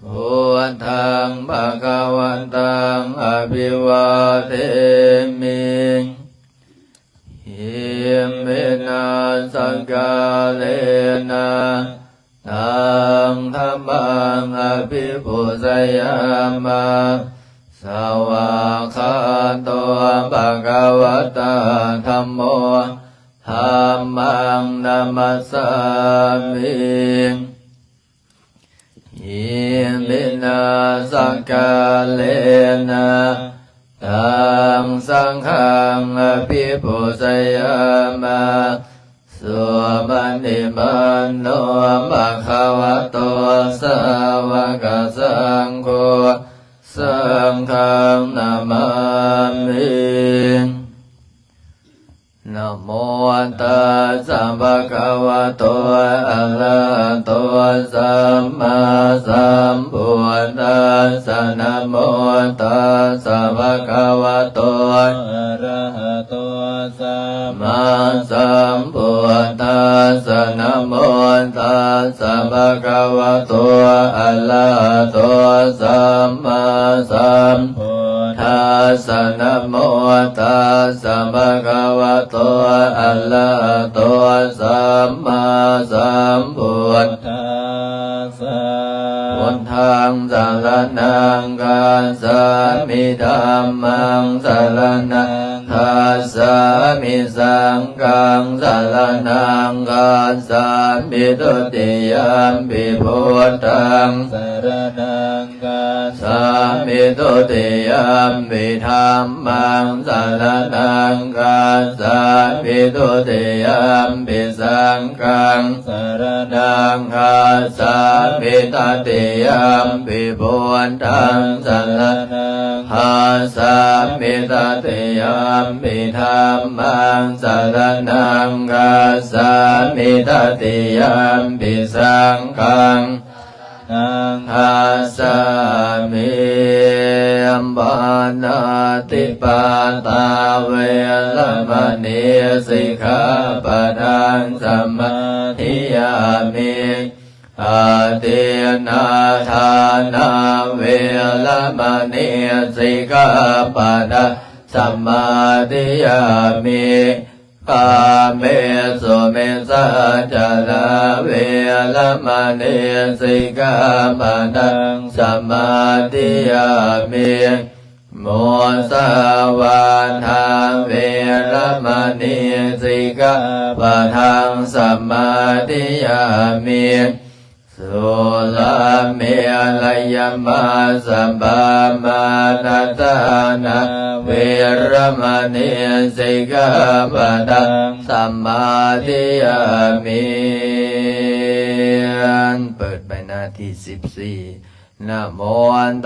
B: พุทธังภะคะวันตังอภิวาเทมิหิ มินาสังกาเลนะตังธัมมังอภิปุสยามะสวากขาโตภะคะวะตาธัมโมธัมมังนัมมัสสามิอิมินาสังกาเลนะตังสังฆังอภิปุสยามะสุปฏิปันโนภะคะวะโตสาวกสังโฆสังฆังนามามินะโมตัสสะภะคะวะโตอะระหะโตสัมมาสัมพุทธัสสะนะโมตัสสะภะคะวะโตอะระหะโตสัมมาสัมพุทธัสสะนะโมตัสสะภะคะวะโตอะระหะโตสัมมาสัมพุทธัสสะนะโมตัสสะภะคะวะโตอะระหะโตสัมมาสัมพุทธัสสะพุทธังสรณังคัจฉามิธัมมังสรณังคัจฉามิสังฆังสรณังคัจฉามิทุติยัมปิพุทธังสรณังคัจฉามิทุติยัมปิธัมมังสรณังคัจฉามิทุติยัมปิสังฆังสรณังคัจฉามิตติยัมปิพุทธังสรณังคัจฉามิตติยัมปิธัมมังสรณังคัจฉามิตติยัมปิสังฆังนังคัสสามิอัมปานาติปาตาเวรมณีสิกขาปะทังสมาธิยามิอาทินาทานาเวรมณีสิกขาปะทังสมาธิยามิกาเมสุเมสัจจลาเวรมณีสิกขาปะทังสมาธิยามิโมสาวาทาเวรมณีสิกขาปะทังสมาธิยามิสุลาเมลยมาสัมปามานาตานาเวรมณีสิกขาปะทังสมาธิยามิเปิดไปหน้าที่14นะโม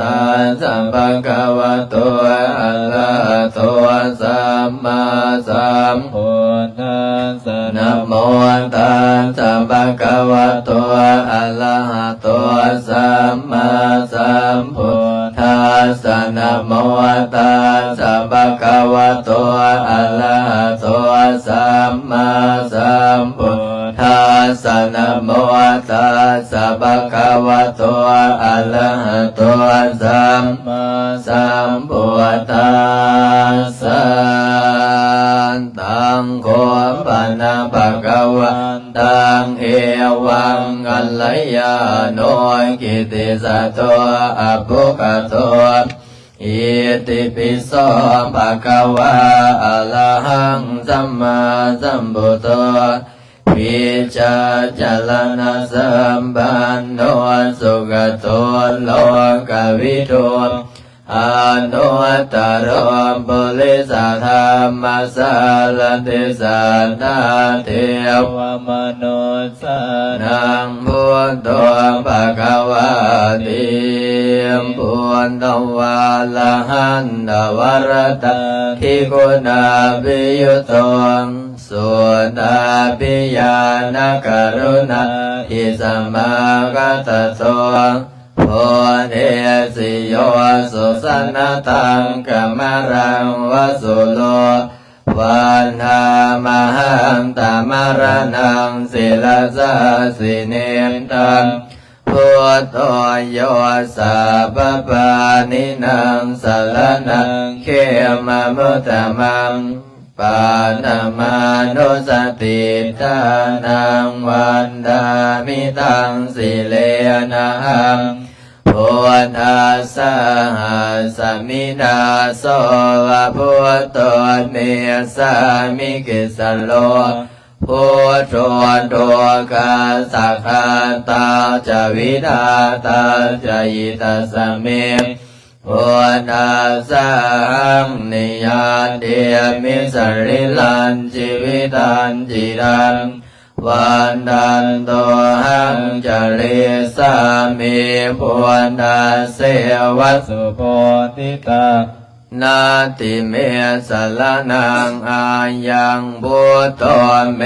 B: ตัสสะภะคะวะโตอะระหะโตสัมมาสัมพุทธัสสะนะโมตัสสะภะคะวะโตอะระหะโตสัมมาสัมพุทธัสสะนะโมตัสสะภะคะวะโตอะระหะโตสัมมาสัมพุทธัสสะนะโมตัสสะภะคะวะโตอะระหะโตสัมมาสัมพุทธัสสะตังโคปะนะภะคะวันตังเอวังกัลลยาโนกิติสัตโตอะภุคโตอิติปิโสภะคะวะอะระหังสัมมาสัมพุทโธวิจาจารณะสัมปันโนสุขโตโลกวิทูอนุตตรปุริสธรรมสารติสันนาเทวมนุสสานังพุทโธภะคะวะติพุทธวาลหันตวรตะทิกุณาภิยุโตสุตาปิยานกรุณาอิสมากัตโตโพเทสิโยสุสันตังกัมรังวสุโลวันธามหังตามรนังศิลาสาสิเนตังพุทโธโยสัพพานินังสารนังเขมมุตตมังป ปานามานุสติทานังวันดามิตังสิเลนะหังพุทธัสสะสมิดาโสวะพุทโธเมสามิกิสโลพุทโธตัวกาสักขาตาจวิดาตาจยิตาสเมพุทธัสสะนิยาเดียมิสริลันชีวิตันจิรังวันดันโตหังจริสามิพุทธัสเสวะสุโพธิตานาติเมสลนังอายังบุตโตเม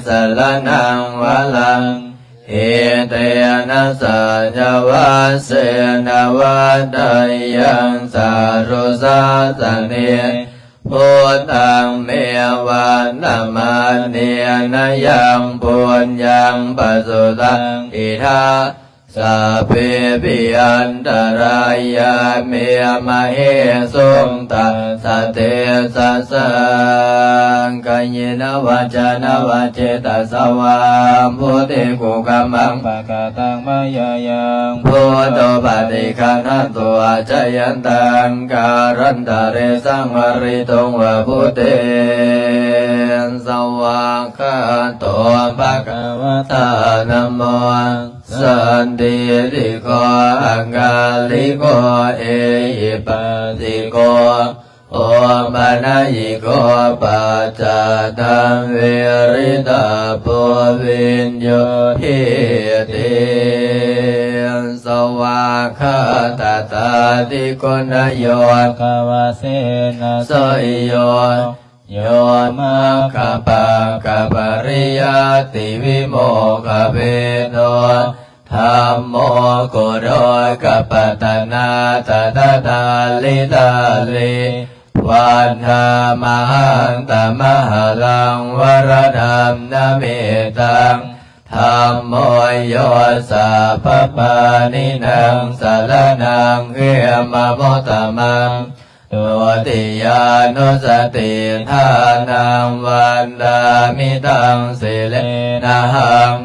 B: สลนังวะลังเอเตนะสัจวัสเสนวัตถยังสารุสาสเนพุทธังเมวันนามาเนนะยังปุญญังปัสสุตังอิทาสัพเพปิอันตรายาเมมะเหสุงตัสสะเตสัสสังกัญญินวาจานวาเจตัสสะวามพุทธิกุกัมมังปะกะตังมายายังพุทโธปฏิคันหันตุอาจายันตังการันตะเรสังวริตงวะพุทเตสวากขาโตภะคะวะตานะโมสันติริโกอังกาลิโกเอหิปัสสิโกโอมานายิโกปัจจตังเวริตาปุวิญโยหิติสวากขาตตาติโกนโยภาวะเสนะโสยโยโยมาคาปะกะปริยติวิโมกขเปโนธัมโมโกโรกัปปตนาตตาตาลิตาลิวันธามหังตมหาลังวรธรรมนเมตังธัมโมโยสัพพปานินังสารนังเขมะโมตตมังตัวติยานุสติทานังวันดามิตังสิเลนะหัง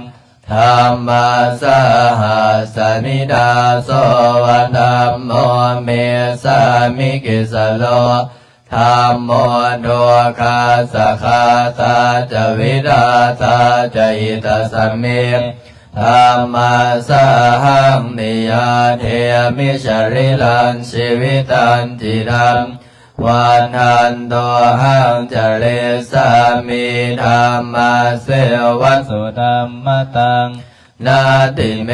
B: ธรรมัสสะหัสสมิดาโสวันธัมโมเมสามิกิสโลธัมโมโดคาสะคาตาจวิดาตาจยิตาสเมธัมมัสสะหังนิยาเทมิชริลันชีวิตันจิรังวันหันโตหังจเรสามิธัมมัสเสวัสสุธัมมตังนาติเม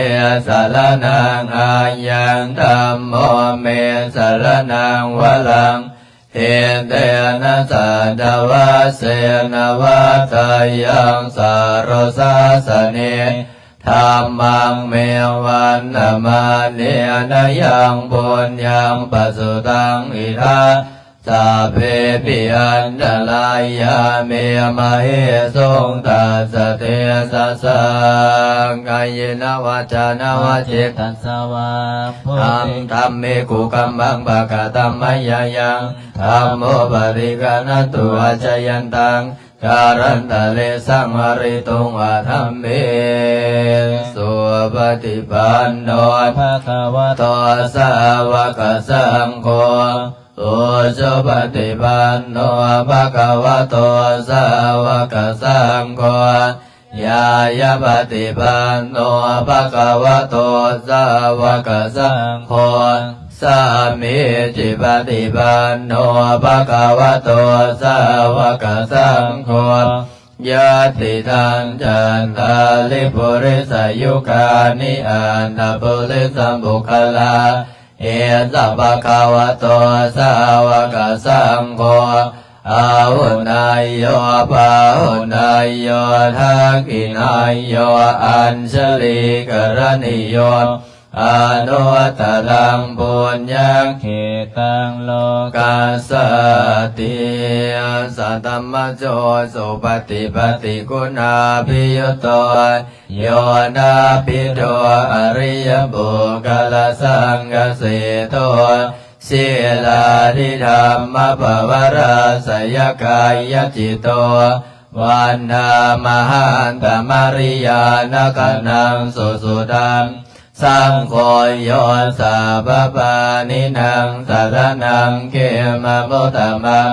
B: สารนังอายังธัมโมเมสารนังวะลังเอเตนะสัจวัสเสนวัตถยังสารุสาสเนธัมมังเมวันนามาเนนะยังปุญญังปัสสุตังอิทาสัพเพปิอันตรายาเมมะเหสุงตัสสะเตสัสสังกัญญินวาจานวาเจตัสสะวาธัมเมกุกัมมังปะกะตัมมายายังธัมโมปฏิคันหันตุอาจายันตังการันตะเลสังวริตุงวะธัมเมสุปฏิปันโนภะคะวะโตสาวกสังโฆโอสุปฏิปันโนภะคะวะโตสาวกสังโฆยายะปฏิปันโนภะคะวะโตสาวกสังโฆสามิจิปฏิปันโนภะคะวะโตสาวกสังโฆยะติทันจันตาลิปุริสยุคานิอันตปุริสัมบุคลาเอสัพพะคะวะโตสาวกสังโฆอาหุนายโยปาหุนายโยทักขินายโยอัญชลีกรณิโยอนุตตรังปุญญังเขตังโลกัสสติสัตตมะโจสุปฏิปฏิคุณาภิยุตโตโยนาภิโตอริยบุคคลสังฆเสโตส ศิลาธิธรรมปวาราสยกายจิตโตวันธามหันตมริยานกนังสุสุตังสังโฆโยสัพพานินังสารนังเขมะมุตตมัง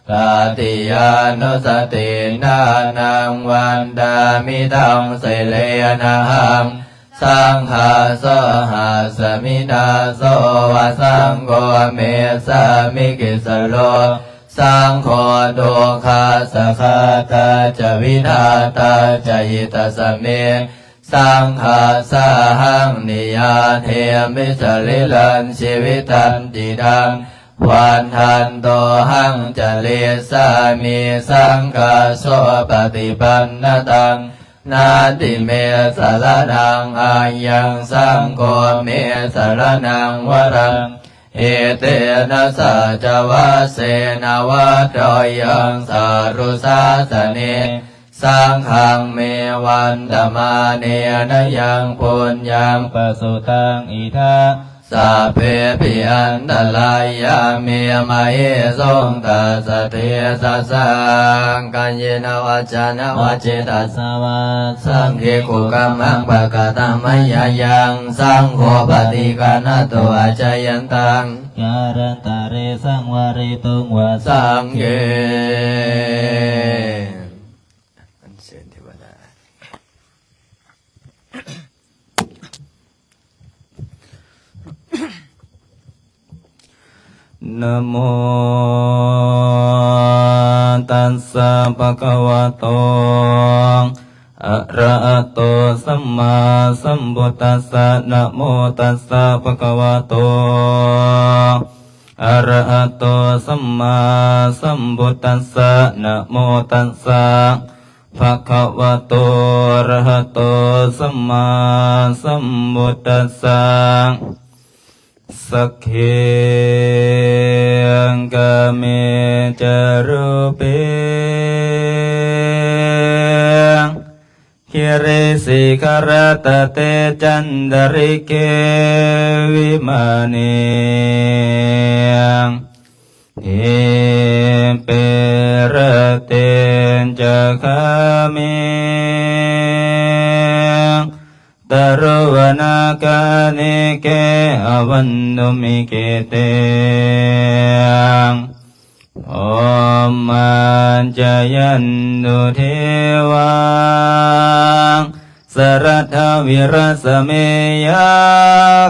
B: ตติยานุสตินานังวันดามิตังเสเลนะหังสังฆาโสหาสมินาโสวะสังโฆเมสามิกิสโลสังโฆดุขาสคาตาจวินาตาจยิตสเมสังฆาสาหังนิยาเทมิสลิลันชีวิตันติดังวันทันโตหังจะเลสามีสังฆาโสปฏิปันนตังนาติเมสารนังอายังสังโฆเมสารนังวรังเอเตนะสัจวะเสนาวัตโตยังสารุสาสเนสังฆังเมวันตมาเนนยังปุญญังปสุตังอิทาสัพเพปิอันตรายาเมมาเอสงตัสเทสัสสังกัญเยนวัจจานวัจเจตัสสวะสังเขกุกัมมังปะกะตัมมยายังสังโฆปฏิกานะโตอาจายันตังการันตาเรสังวาริตุงวะสังเกอันเชิญเทวดานะโมตัสสะภะคะวะโตอะระหะโตสัมมาสัมพุทธัสสะนะโมตัสสะภะคะวะโตอะระหะโตสัมมาสัมพุทธัสสะนะโมตัสสะภะคะวะโตอะระหะโตสัมมาสัมพุทธัสสะสักเคงกะเมจารุเปคิริสิกรตเตจันดริเกวิมาเนเอเประเตจะคาเมตรุวนากาเนเกอวันตุมิเกเตโอมันจายันตุเทวังสรัทธวิรัสเมยา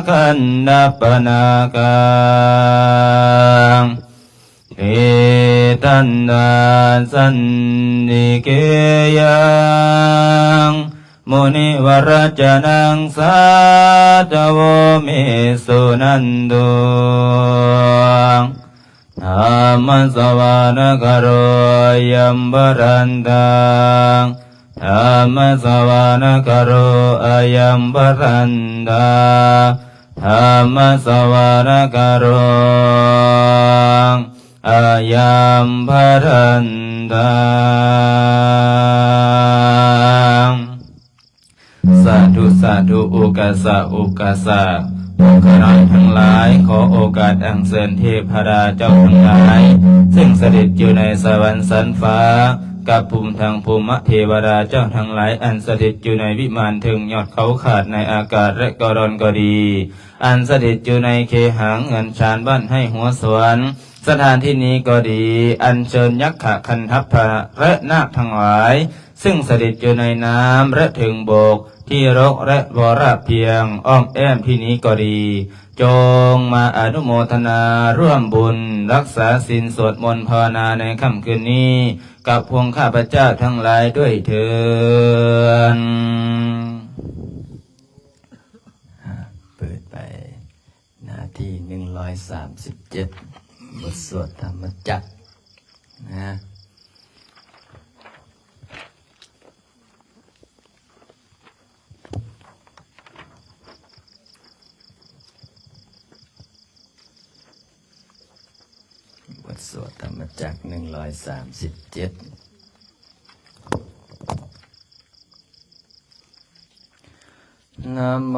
B: คันดปนากังเอตันดาสันติเกยังมุนิวรจนังสัจโวเมสุนันตุธรรมสวานคโรยัมบรันตังธรรมสวานคโรอายัมบรันตังธรรมสวานคโรอายัมบรันตังสาธุสาธุโอกาสะโอกาสะพวกข้าน้อยทั้งหลายขอโอกาสอัญเชิญเทพราเจ้าทั้งหลายซึ่งเสด็จอยู่ในสวรรค์สันฟ้ากับภูมิทางภูมิเทวราเจ้าทั้งหลายอันเสด็จอยู่ในวิมานถึงยอดเขาขาดในอากาศและกรอนก็ดีอันเสด็จอยู่ในเคหางเงินชานบ้านให้หัวสวนสถานที่นี้ก็ดีอัญเชิญยักษ์คันทัพพระและนาคทั้งหลายซึ่งเสด็จอยู่ในน้ำและถึงบกที่รกและวรเพียงอ้อมแอมที่นี้ก็ดีจงมาอนุโมทนาร่วมบุญรักษาศีลสวดมนต์ภาวนาในค่ำคืนนี้กับพวงข้าพเจ้าทั้งหลายด้วยเถิดเปิดไปหน้าที่137บทสวดธรรมจักรนะบทสวดธรรมจักร137 นะโม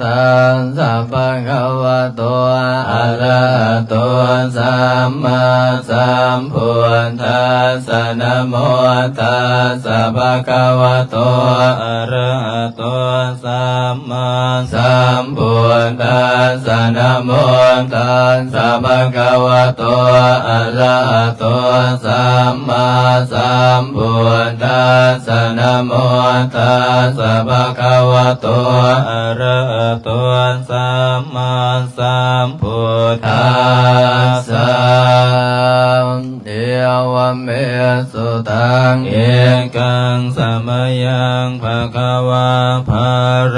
B: ตัสสะภะคะวะโตอะระหะโตสัมมาสัมพุทธัสสะนะโมตัสสะภะคะวะโตอะระหะโตสัมมาสัมพุทธัสสะนะโมตัสสะภะคะวะโตอะระหะโตสัมมาสัมพุทธัสสะนะโมตัสสะภะคะวะโตอะระหะโตสัมมาสัมพุทธัสสะเอวเมสุตังเอกังสมยังภะคะวะภาร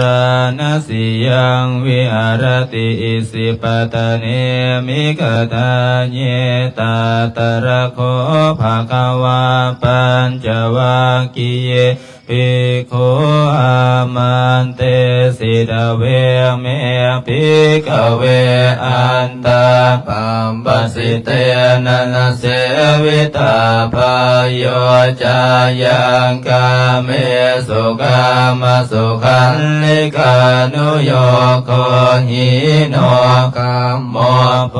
B: ณสิยังวิหารติอิสิปตเนมิกตาเยตาตระโคภะคะวะปัญจวัคคีเยภิกขุอามันเตสิดาเวเมภิกขเวอันตาปัมปสิเตนะนะเสวิตาภายโยจายังกาเมสุกามสุขันลิกานุโยโคหิโนกัมโมป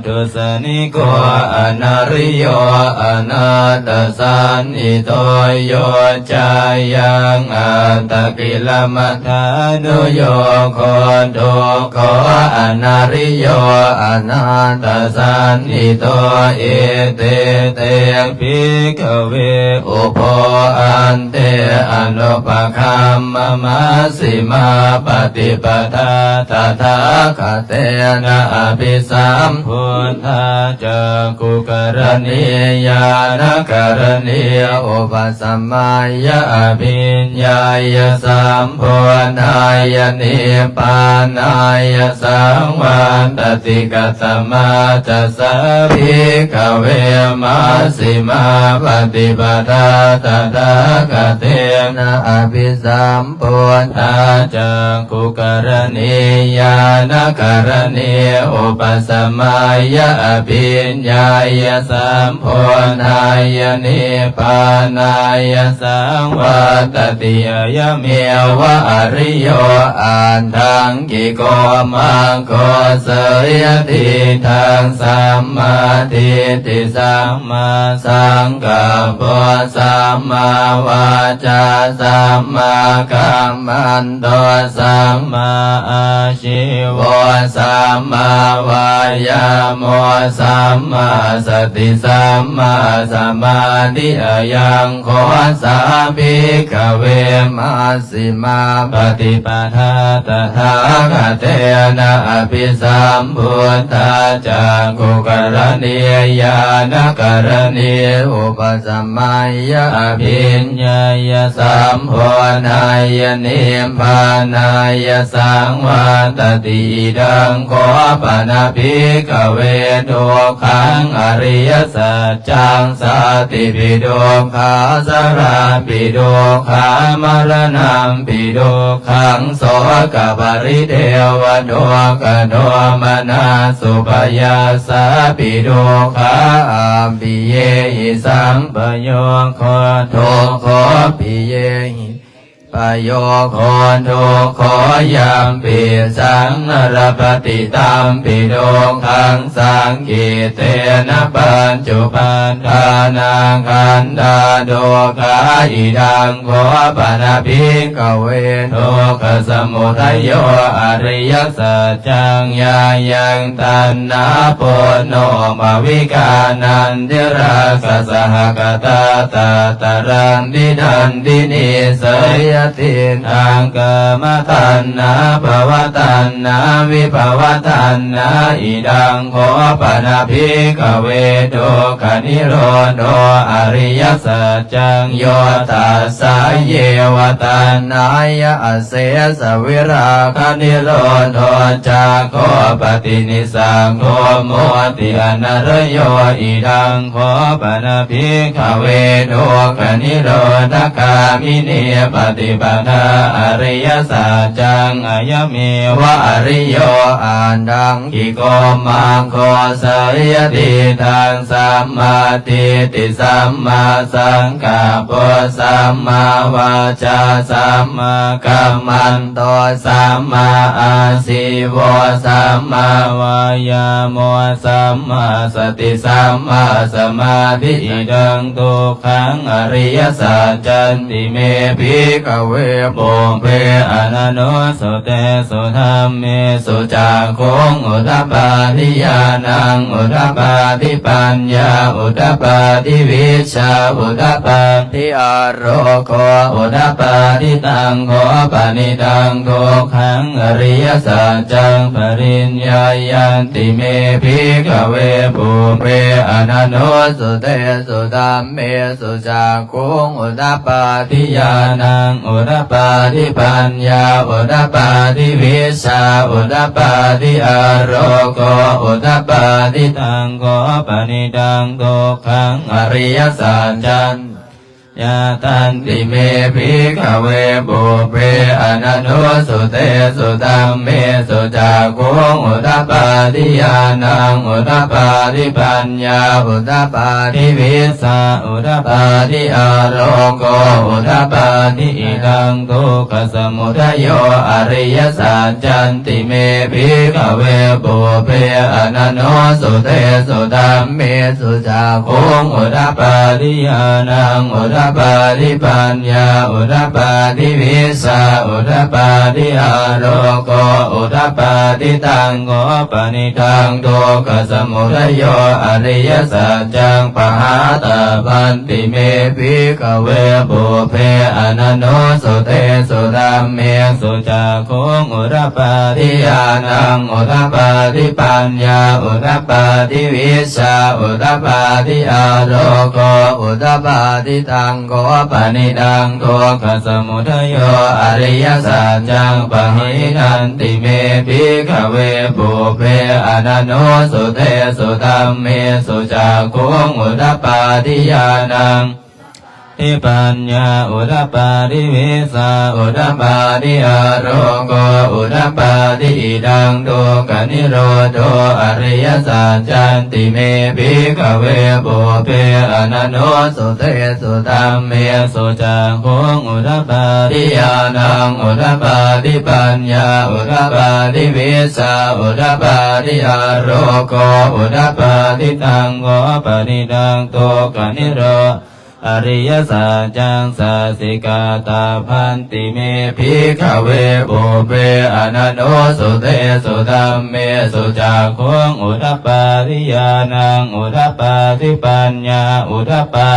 B: ตุสนิโกอนาริโยอนาตสันอิโตโยจายังอัตตกิลมัฏฐานุโยโคตุโคอนาริโยอนาตสันอิโตเอเตเตภิกขเวอุปโภอันเตอนุปคัมมะมัสสิมาปฏิปทาตถาคเตนะอภิสัมพุทธาจักขุกรณียานกรณียอุปสัมมายะอภิญญายะสัมโพธายะนิพพานายะสังวันตติกัตตมาจัสสะภิกขเวมัสสิมาปฏิปทาตถาคเตนะอภิสัมพุทธาจักขุกรณียานกรณียอุปสัมมายะอภิญญายะสัมโพธายะนิพพานายะสังวัตติยะเมวะอริโยอันทังกิโกมังโคเสยทิทังสัมมาทิฏฐิสัมมาสังกัปปะสัมมาวาจาสัมมากัมมันโตสัมมาอาชีวะสัมมาวายามะสัมมาสติสัมมาสมาธิยังโคสาภิกขเวมัสสิมาปฏิปทาตถาคเตนะอภิสัมพุทธาจักขุกรณียานกรณียอุปสัมมายะอภิญญายะสัมโพธายะนิพพานายะสังวัตติดังโคปนะภิกขเวทุกขังอริยสัจจังสาติปิโดขาสราปิโดขามรณังปิโดขังโสกปริเทวโดกโดมนาสุปยาสาปิโดขาอัมปิเยหิสัมปโยโคโทโคปิเยหิปโยโคทุกโคยัมปิสังนรปฏิตัมปิโดขังสังกิเตนะปัญจุปันธานังขันธาโดกาอิดังโคปนะภิกขเวทุกขสมุทัยโยอริยสัจจังยายังตัณหาปุณโนมวิกานันทิราคสหกตาตาตรังดิดันดินิสยติทังกามตัณหาภวตัณหาวิภวตัณหาอิดังโคปนะภิกขเวทุกขนิโรธอริยสัจจังโยตัสสะเยวตัณหายะเสสวิราคนิโรธจากโคปฏินิสังโฆโมติอนรโยอิดังโคปนะภิกขเวทุกขนิโรธคามิเนปฏิ ฏิปทาอริยสัจจังอายเมวะอริโยอันดังกิโกมังโคสยติทางสัมมาทิฏฐิสัมมาสังกัปปะสัมมาวาจาสัมมากัมมันโตสัมมาอาชีวะสัมมาวายามะสัมมาสติสัมมาสมาธิอิดังทุกขังอริยสัจจันติเมภิกเวปุเพอนันโนสุเตสุธรรมเมสุจาโคงอุทปาทิญาณังอุทปาทิปัญญาอุทปาทิวิชชาอุทปาทิอารโคอุทปาทิตังโคปานิตังทุกขังอริยสัจจังปริญญายันติเมภิกเวปุเพอนันโนสุเตสุธรรมเมสุจาโคงอุทปาทิญาณังอุทปาทิปัญญาอุทปาทิวิชชาอุทปาทิอารโกอุทปาทิตังโคปานิตังทุกขังอริยสัจจันยาตันติเมภิกขเวปุเพอนันโนสุเตสุธรรมเมสุจาโคงอุทปาทิญาณังอุทปาทิปัญญาอุทปาทิวิสสาอุทปาทิอารโกอุทปาทิอิทังทุกขสมุทัยโยอริยสัจจันติเมภิกขเวปุเพอนันโนสุเตสุธรรมเมสุจาโคงอุทปาทิญาณังอุทปาทิปัญญาอุทปาทิวิสสาอุทปาทิอารโกอุทปาทิตังโกปานิทังทุกขสมุทัยโยอริยสัจจังปหาตาพันติเมภิกขเวปุเพอนันโนสุเตสุธรรมเมสุจาโคงอุทปาทิญาณังอุทปาทิปัญญาอุทปาทิวิชชาอุทปาทิอารโกอุทปาทิตังโกปานิดังทุกขสมุทัยโยอริยสัจจังปหินันติเมภิกขเวปุเพอนันโนสุเตสุธรรมเมสุจาโคงอุทปาทิญาณังทิปัญญาอุทปาทิวิสสาอุทปาทิอารโกอุทปาทิอิดังทุกขนิโรธโธอริยสัจจันติเมภิกขเวปุเพอนันโนสุเตสุธรรมเมสุจาโคงอุทปาทิญาณังอุทปาทิปัญญาอุทปาทิวิสสาอุทปาทิอารโกอุทปาทิตังโกปานิดังทุกขนิโรธอริยสัจจังสาสิกาตาพันติเมภิกขเวปุเพอนันโนสุเตสุธรรมเมสุจาโคงอุทปาทิญาณังอุทปาทิปัญญาอุทปา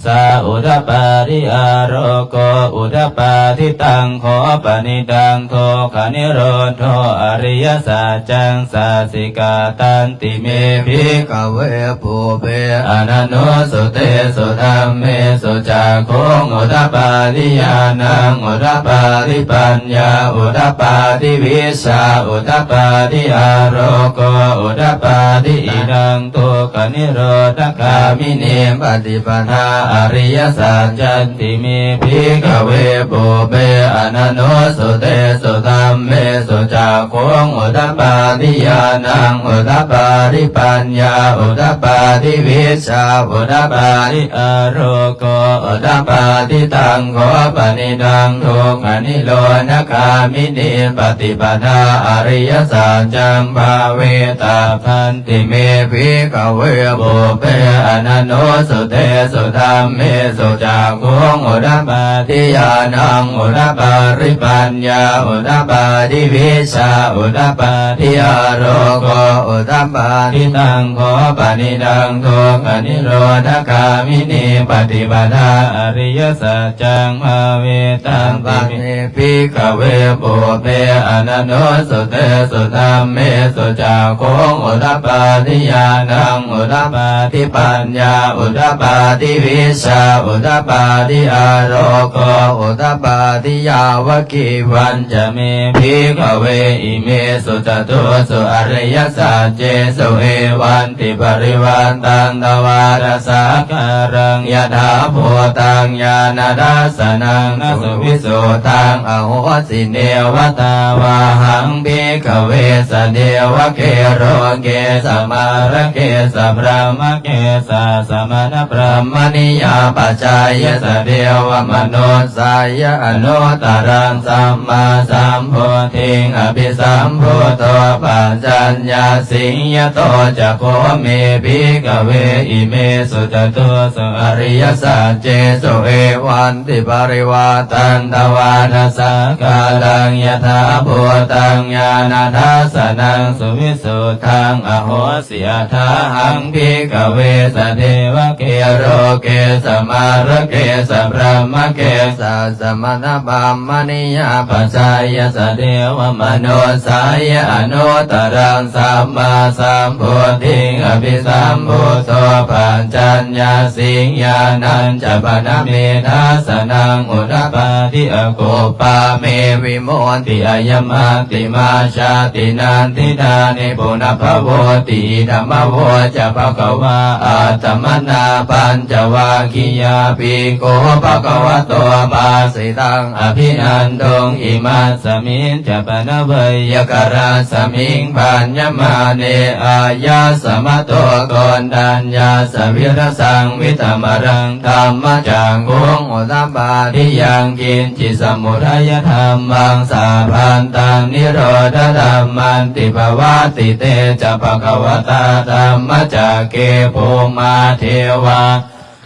B: สาอุทปาทิอารโกอุทปาทิตังโคปานิดังทุกขนิโรธโธอริยสัจจังสาสิกาตันติเมภิกขเวปุเพอนันโนสุเตสุธรรมเมสุจาโคงอุทปาทิญาณังอุทปาทิปัญญาอุทปาทิวิชชาอุทปาทิอารโกอุทปาทิอิดังทุกขนิโรธคามิเนปฏิปทาอริยสัจจันติเมภิกขเวปุเพอนันโนสุเตสุธรรมเมสุจาโคงอุทปาทิญาณังอุทปาทิปัญญาอุทปาทิวิชชาอุทปาทิอารโกอุทปาทิตังโกปานิดังทุกขนิโรธคามิเนปฏิปทาอริยสัจจังภาเวตาพันติเมภิกขเวปุเพอนันโนสุเตสุธรรมเมสุจาโคงอุทปาทิญาณังอุทปาทิปัญญาอุทปาทิวิชชาอุทปาทิอารโกอุทปาทิตังโกปานิดังทุกขนิโรธคามิเนปฏิปทาอริยสัจจังภาเวตังติเมภิกขเวปุเพอนันโนสุเตสุธรรมเมสุจาโคงอุทปาทิญาณังอุทปาทิปัญญาอุทปาทิวิช ชาอุตปาทิอาโรโกอุตปาทิยาวกิวันจะเมภิกขเวอิเมสุจตุสุอริยสัจเจสุเอวันติปริวันตังตวาทสาการังยะถาโพตังญาณทัสสนังนสุวิสุตังอโหสิเนวตาวาหังภิกขเวสเดวะเกโรเกสมาระเกสพระมะเกสสมณพระมณิยาปัจจายสเดวมโนสายอนุตตรังสัมมาสัมพุทธิงอภิสัมพุทโธปัญจัญญาสิงยโตจะโคเมภิกขเวอิเมสุจตุสุอริยสัจเจสุเอวันติปริวาตันตวาทสกาลังยถาภูตังญาณทัสสนังสุวิสุทังอโหสิยถาหังภิกขเวสเทวะเกโรเกสมาระเกสพระมะเกสสมณบามณิยาปัจจายสเทวมโนสายอนุตตรังสัมมาสัมพุทธิงอภิสัมพุทโธปัญจัญญาสิงญาณัญจะปนเมทัสสนังอุตปาทิอโกปาเมวิโมติอายมาติมาชาตินันทิดานิปุณพโวติธัมมโวจะภควาอาตมนาปัญจวาคิยาปิโกภควะโตปาสิตังอภินันทงอิมาสมิงจะปนเวยกราสมิงปัญญมาเนอายาสมะโตกอนดัญญาสวิรสังวิตมรังธรรมจังกุงอุตปาทิยังกินจิสมุทัยธรรมังสาพันตังนิโรธธรรมันติภวาติเตจะภควตาธรรมจักเกภูมาเทวา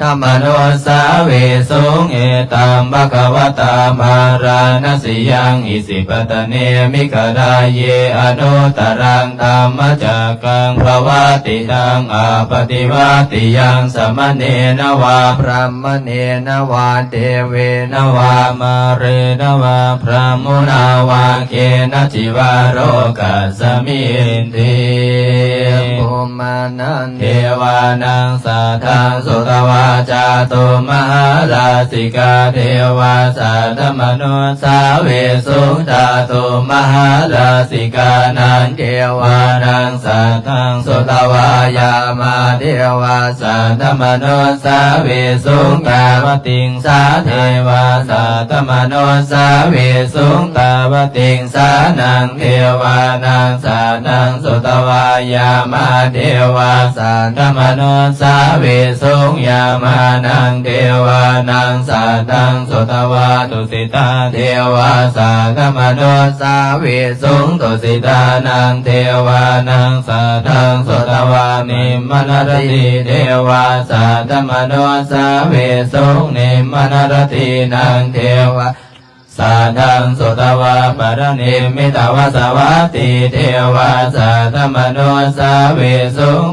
B: ธรรมโนสาเวสุงเอตัมภควตามาราณสิยังอิสิปตเนมิกดาเยอนุตรังธรรมจักกังภวติตังอาปฏิวาติยังสมณเณนวาพรหมเณนวาเทเวนวามาเรนวาพรหมุนาวาเกณจิวาโรกัสสมินทิภูมานันเทวานังสัทธังสุตวาจาตุมหาลาสิกาเทวาสัตมโนสาเวสุจาตุมหาลาสิกานังเทวานังสัทธังสุตวายามาเทวาสัตมโนสาเวสุตาวติงสาเทวาสัตมโนสาเวสุตาวติงสานังเทวานังสัตถังสุตวายามาเทวาสัตมโนสาเวสุยามานังเทวานังสัตตังสุตวาตุสิตาเทวาสัตตมโนสาเวสุงตุสิตานังเทวานังสัตตังสุตวานิมนรติเทวาสัตตมโนสาเวสุงนิมนรตินังเทวาสัทธังสุตวาปรณิมิตวสวัตติเทวาสัตตมโนสาเวสุง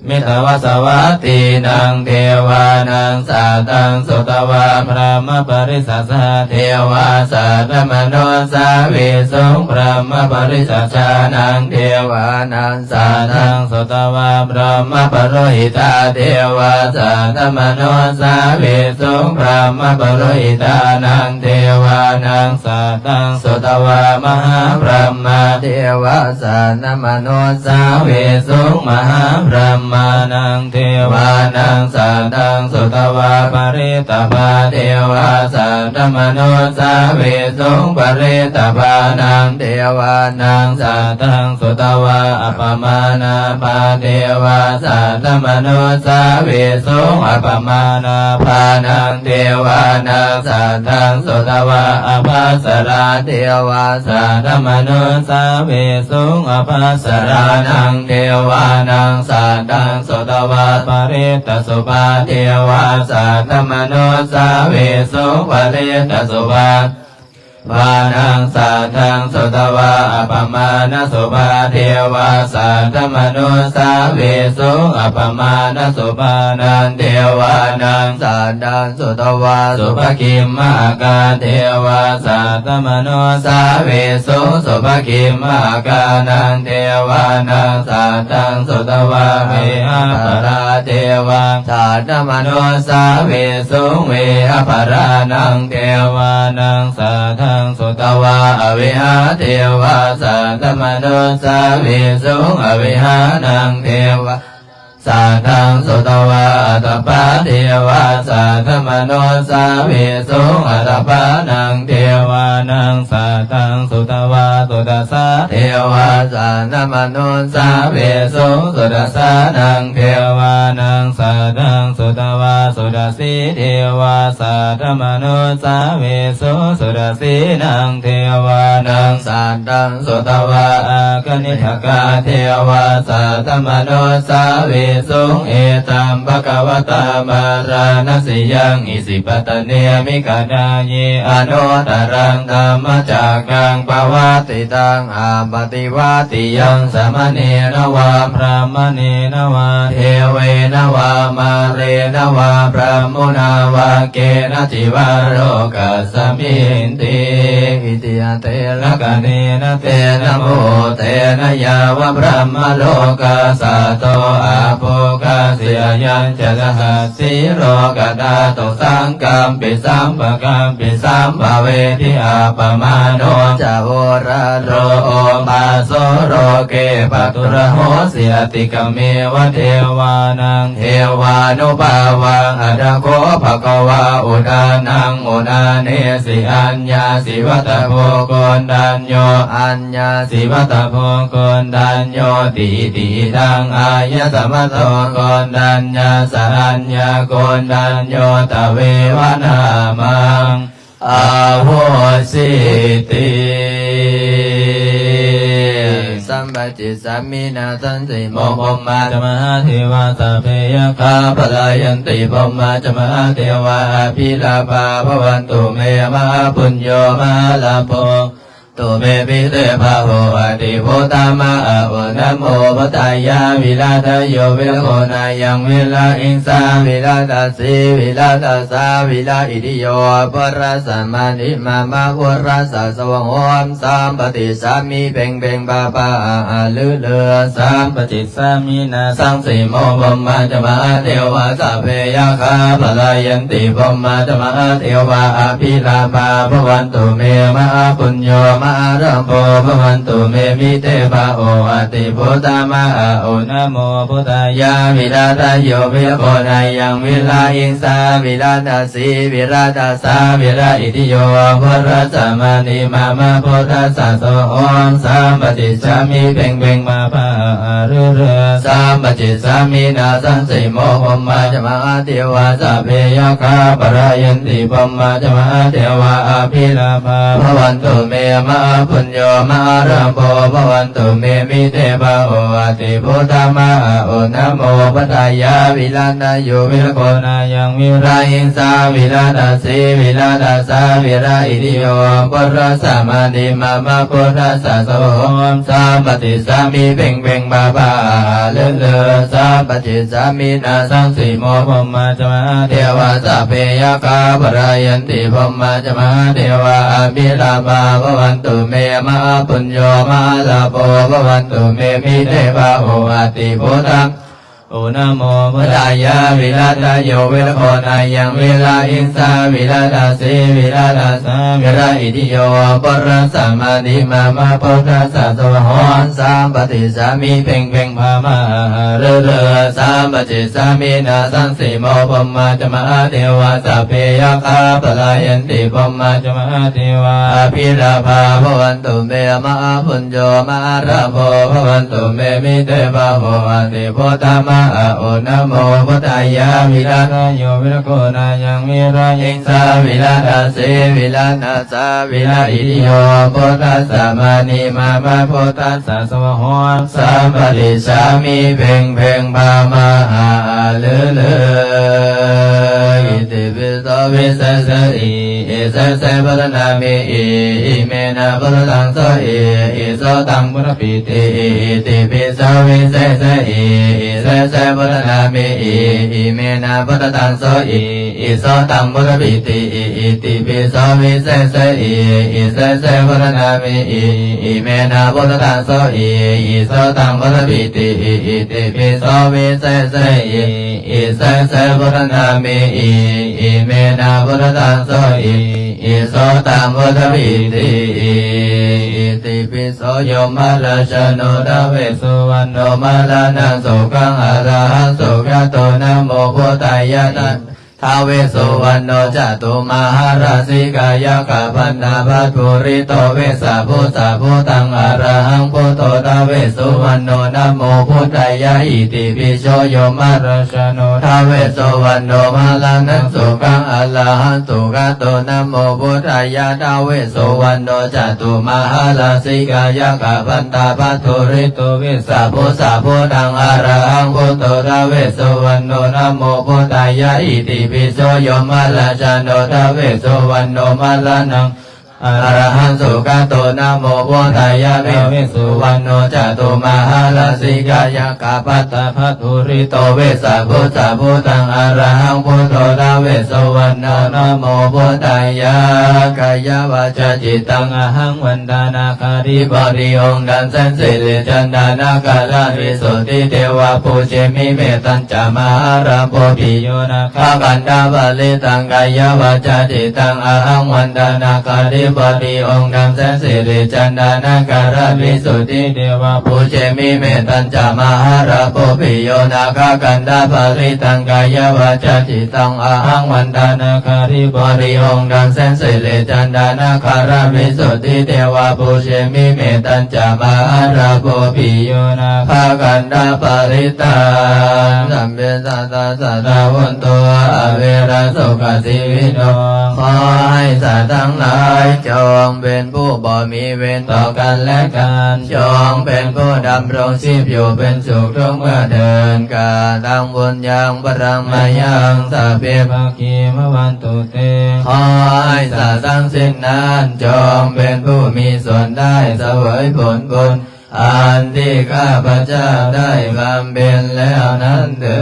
B: มิตวสวัตตินังเทวานังสัตตังสุตวาพระมปริสัสสะเทวาสัตตมโนสาเวสุงพระมปริสัสสะนังเทวานังสัตตังสุตวาพระมปโรหิตาเทวาสัตตมโนสาเวสุงพระมปโรหิตานังเทวานังสัตตังสุตวามหาพระมเทวาสัตตมโนสาเวสุงมหาพระมานังเทวานังสัตตังสุตวาปริตภาเทวาสัตตมโนสาเวสุงปริตภานังเทวานังสัตตังสุตวาอัปมานาภาเทวาสัตตมโนสาเวสุงอัปมานาภานังเทวานังสัตตังสุตวาอภัสราเทวาสัตตมโนสาเวสุงอภัสรานังเทวานังสัตตังสุตวาปริตสุภาเทวาสัตตมโนสาเวสุปริตสุภา วานังสัทธังสุตวะอปมาณสุภาเทวาสัทธมนุสาเวสุอปมาณสุภานันเทวานังสัทธังสุตวะสุภคิมมากาเทวาสัทธมนุสาเวสุสุภคิมมากานังเทวานังสัทธังสุตวะเมหะปรา เทวาสาธมโนสาเวสุงเวอภารานังเทวานังสาทังสุตวาอวิหาเทวาสาธมโนสาเวสุงอวิหานังเทวาสาทังสุตวาอัตปาเทวาสาธมโนสาเวสุงอัตปานังเทวานังสาทังสุตวาสุตสาเทวาสาธมโนสาเวสุงสุตสานังเทวานังสาทังสุตวาสุตสีเทวาสาธมโนสาเวสุงสุตสีนังเทวานังสาทังสุตวาอากนิทกาเทวาสาธมโนสาเวสุงเอตัมภะวตามาราณสิยังอิสิปตเนมิกานาเยอโนตรังธรรมจักขังปวัตติตังอาปฏิวัติยังสมเนนวาพระมเนนวาเทเวนวามาเรนวาพระมุนาวาเกนะจิวาโรกัสสมินติอิติยเตละกะเนนะเตนะโมเตนะยาวะพระมโลกัสสะโตอาโภกาเสียยัญจะละหัสสิโรกตาโตสังกัมปิสัมปะกัมปิสัมภเวทิอาปมาโนจะโอระโรโอมาโสโรเกปตุระโหเสียติกเมวะเทวานังเทวานุภาวังอดาโกภะคะวาอุดานังอุดาเนสิอัญญาสิวัตโพโกนดัญโยอัญญาสิวัตโพโกนดัญโยติติทังอายตมะโตโกนดัญญาสัญญาโกนดัญโยตเววนามังอาโหสิติสัมปจิสัมมินาสันติโมภมมาจมหาเทวาสัพเพยคาปลายันติภมมาจมหาเทวาอภิลาภาภวันตุเมมหาปุญโยมหาลาภตุเมปิเตภาโหอติโพตามะอะโอนะโมปตายาวิลาทโยวิลโกนายังวิลาอิงสาวิลาตัสสีวิลาตัสสาวิลาอิติโยปรัสสะมานิมามาปุรัสสะสวังโหมสามปฏิสามีเพ่งเพ่งปาปาอะลือเลือสามปฏิสามีนาสังสีโมภมมาจมหาเทวาสัพเพยคาปลายันติภมมาจมหาเทวาอภิลาภาภวันตุเมมหาปุญโยมหารัมโพภวันตุเมมิเตภาโออติโพตามะอะโอนะโมพุทธายาวิราตโยวิโกนายังวิลาอิงสาวิราตสีวิราตสาวิราอิติโยภรัสสะมานิมามาพุทธัสสะโสโอมสามปฏิสามิเพ่งเพ่งมาภาเรือเรือสามปฏิสามินาสังสิโมภมมาจมหาเทวาสัพเพยคาปรายันติภมมาจมหาเทวาอภิลาภาภวันตุเมมหาปุญโยมหารัมโพภวันตุเมมิเตภาโออติโพธามะโอนะโมปตายาวิลาตโยวิรโกนายังวิราหิงสาวิลาตสีวิลาตสาวิราอิติโยปุรัสสะมานิมามาปุรัสสะโสมสามปฏิสามิเพ่งเพ่งบาบาเลอเลอสามปฏิสามินาสังสีโมภมมาจมหาเทวาสัพเพยคาปรายันติภมมาจมหาเทวาอภิลาภาภวันตุเมมหาปุญโยมหาลาโภภวันตุเมมิเตภาโออติโพธังโอนะโมพุทธายาวิลาตโยวิรโกนายังวิลาอิงสาวิลาตสีวิลาตสาวิลาอิติโยปรัสสะมานิมามาพุทธัสสะโสโหนสามปฏิสามิเพ่งเพ่งภามาเรือเรือสามปฏิสามินาสังสีโมภมมาจมหาเทวาสัพเพยคาปลายันติภมมาจมหาเทวาอภิลาภาภวันตุเมมหาปุญโยมหาราโภภวันตุเมมิเตภาโหอติโพธามะโอนะโมพุทธายาวิลาตโยวิรโกนายังวิรายิงสาวิลาตสีวิลานาสาวิลาอิติโยพุทธัสสะมานิมามาพุทธัสสะสวะโหมสามปฏิสามิเพ่งเพ่งภามาเลอเลออิติปิโสวิเศษอิเสสะปะนามิอิเมนะปะตังโสอิโสตังปุรปิติอิติปิโสวิเศษอิเสสะปะนามิอิเมนะปะตังโสอิโสตังปุรปิติอิติปิโสวิเศษอิเสสะปะนามิอิเมนะปะตังโสอิโสตังปุรปิติอิติปิโสวิเศษอิ อิเสเสพุทธนามิอิเมนะพุทธตังโสอิโสตังพุทธปิติอิติปิโสโยมาราชโนดาเวสุวรรณโนมาลานังสุขังอรหังสุขโตนะโมพุทธายะนะท้าวเวสสุวรรณโนจตุมหาราชิกายกะพันนาภัตปุริโตเวสสะพุทธะพุทธังอรหังพุทโธท้าวเวสสุวรรณโนนะโมพุทธายะอิติปิโสโยมาราชโนท้าวเวสสุวรรณโนมาลานังสุขังอรหังสุขโตนะโมพุทธายะท้าวเวสสุวรรณโนจตุมหาราชิกายกะพันนาภัตปุริโตเวสสะพุทธะพุทธังอรหังพุทโธท้าวเวสสุวรรณโนนะโมพุทธายะอิติปิโสโยมาราชโนท้าวเวสสุวรรณโนมาลานังอรหังสุขโตนะโมพุทธายะเวสุวรรณโนจตุมหาราชิกายกะปัตตะภัตถุริโตเวสสะพุทธะพุทธังอรหังพุทโธท้าวเวสสุวรรณโนนะโมพุทธายะกายวาจาจิตตังอหังวันดานาคาริบริองค์ดันเซนสิริจันดานาคาราวิสุทธิเทวะปูเชมิเมตัญจมหาราโพธิโยนาคากันดาบาลิตังกายวาจาจิตตังอหังวันดานาคาริบริองค์ดันเซนสิริจันดานาคาราวิสุทธิเทวะปูเชมิเมตัญจมหาราโพธิโยนาคากันดาบาลิตังกายวาจาจิตตังอหังวันดานาคาริบริองค์ดันเซนสิริจันดานาคาราวิสุทธิเทวะปูเชมิเมตัญจมหาราโพธิโยนาคากันดาปริตาสัมเบสัตตาสัตตาวันตัวอเวราสุขสีวิโนขอให้สัตว์ทั้งหลายจงเป็นผู้บ่มีเวรต่อกันและกันจงเป็นผู้ดำรงชีพอยู่เป็นสุขทุกเมื่อเดินกาตังบุญยังปรังมายังสัพเพภาคีมวันตุเตขอให้สัตว์ทั้งสิ้นนั้นจงเป็นผู้มีส่วนได้เสวยผลบุญอันที่ข้าพเจ้าได้บำเพ็ญแล้วนั้นเถิ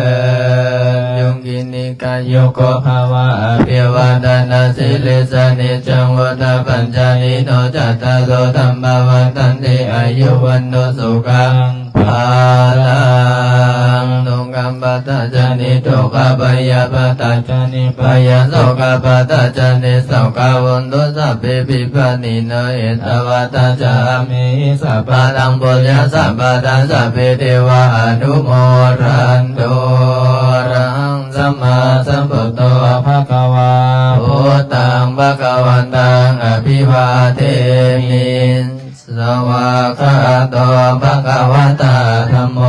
B: ดยุงกินิกายุโกภาวะอภิวาทนาสิลิสานิจังวัฏปัญจนิโนจัตตาโลธรรมวันตันติอายุวันโนสุขังภาลังตุกัมปัตตาจานิทุกขปยาปัตตาจานิปยาโสกปัตตาจานิโสกวันตุสัพเพปิปานิโนเอตวัตตาจามิสัพพะตังปุญญาสัพพะตังสัพเพเทวะอนุโมทันโตอะระหังสัมมาสัมพุทโธภะคะวาพุทธังภะคะวันตังอภิวาเทมิสวากขาโตภะคะวะตาธัมโม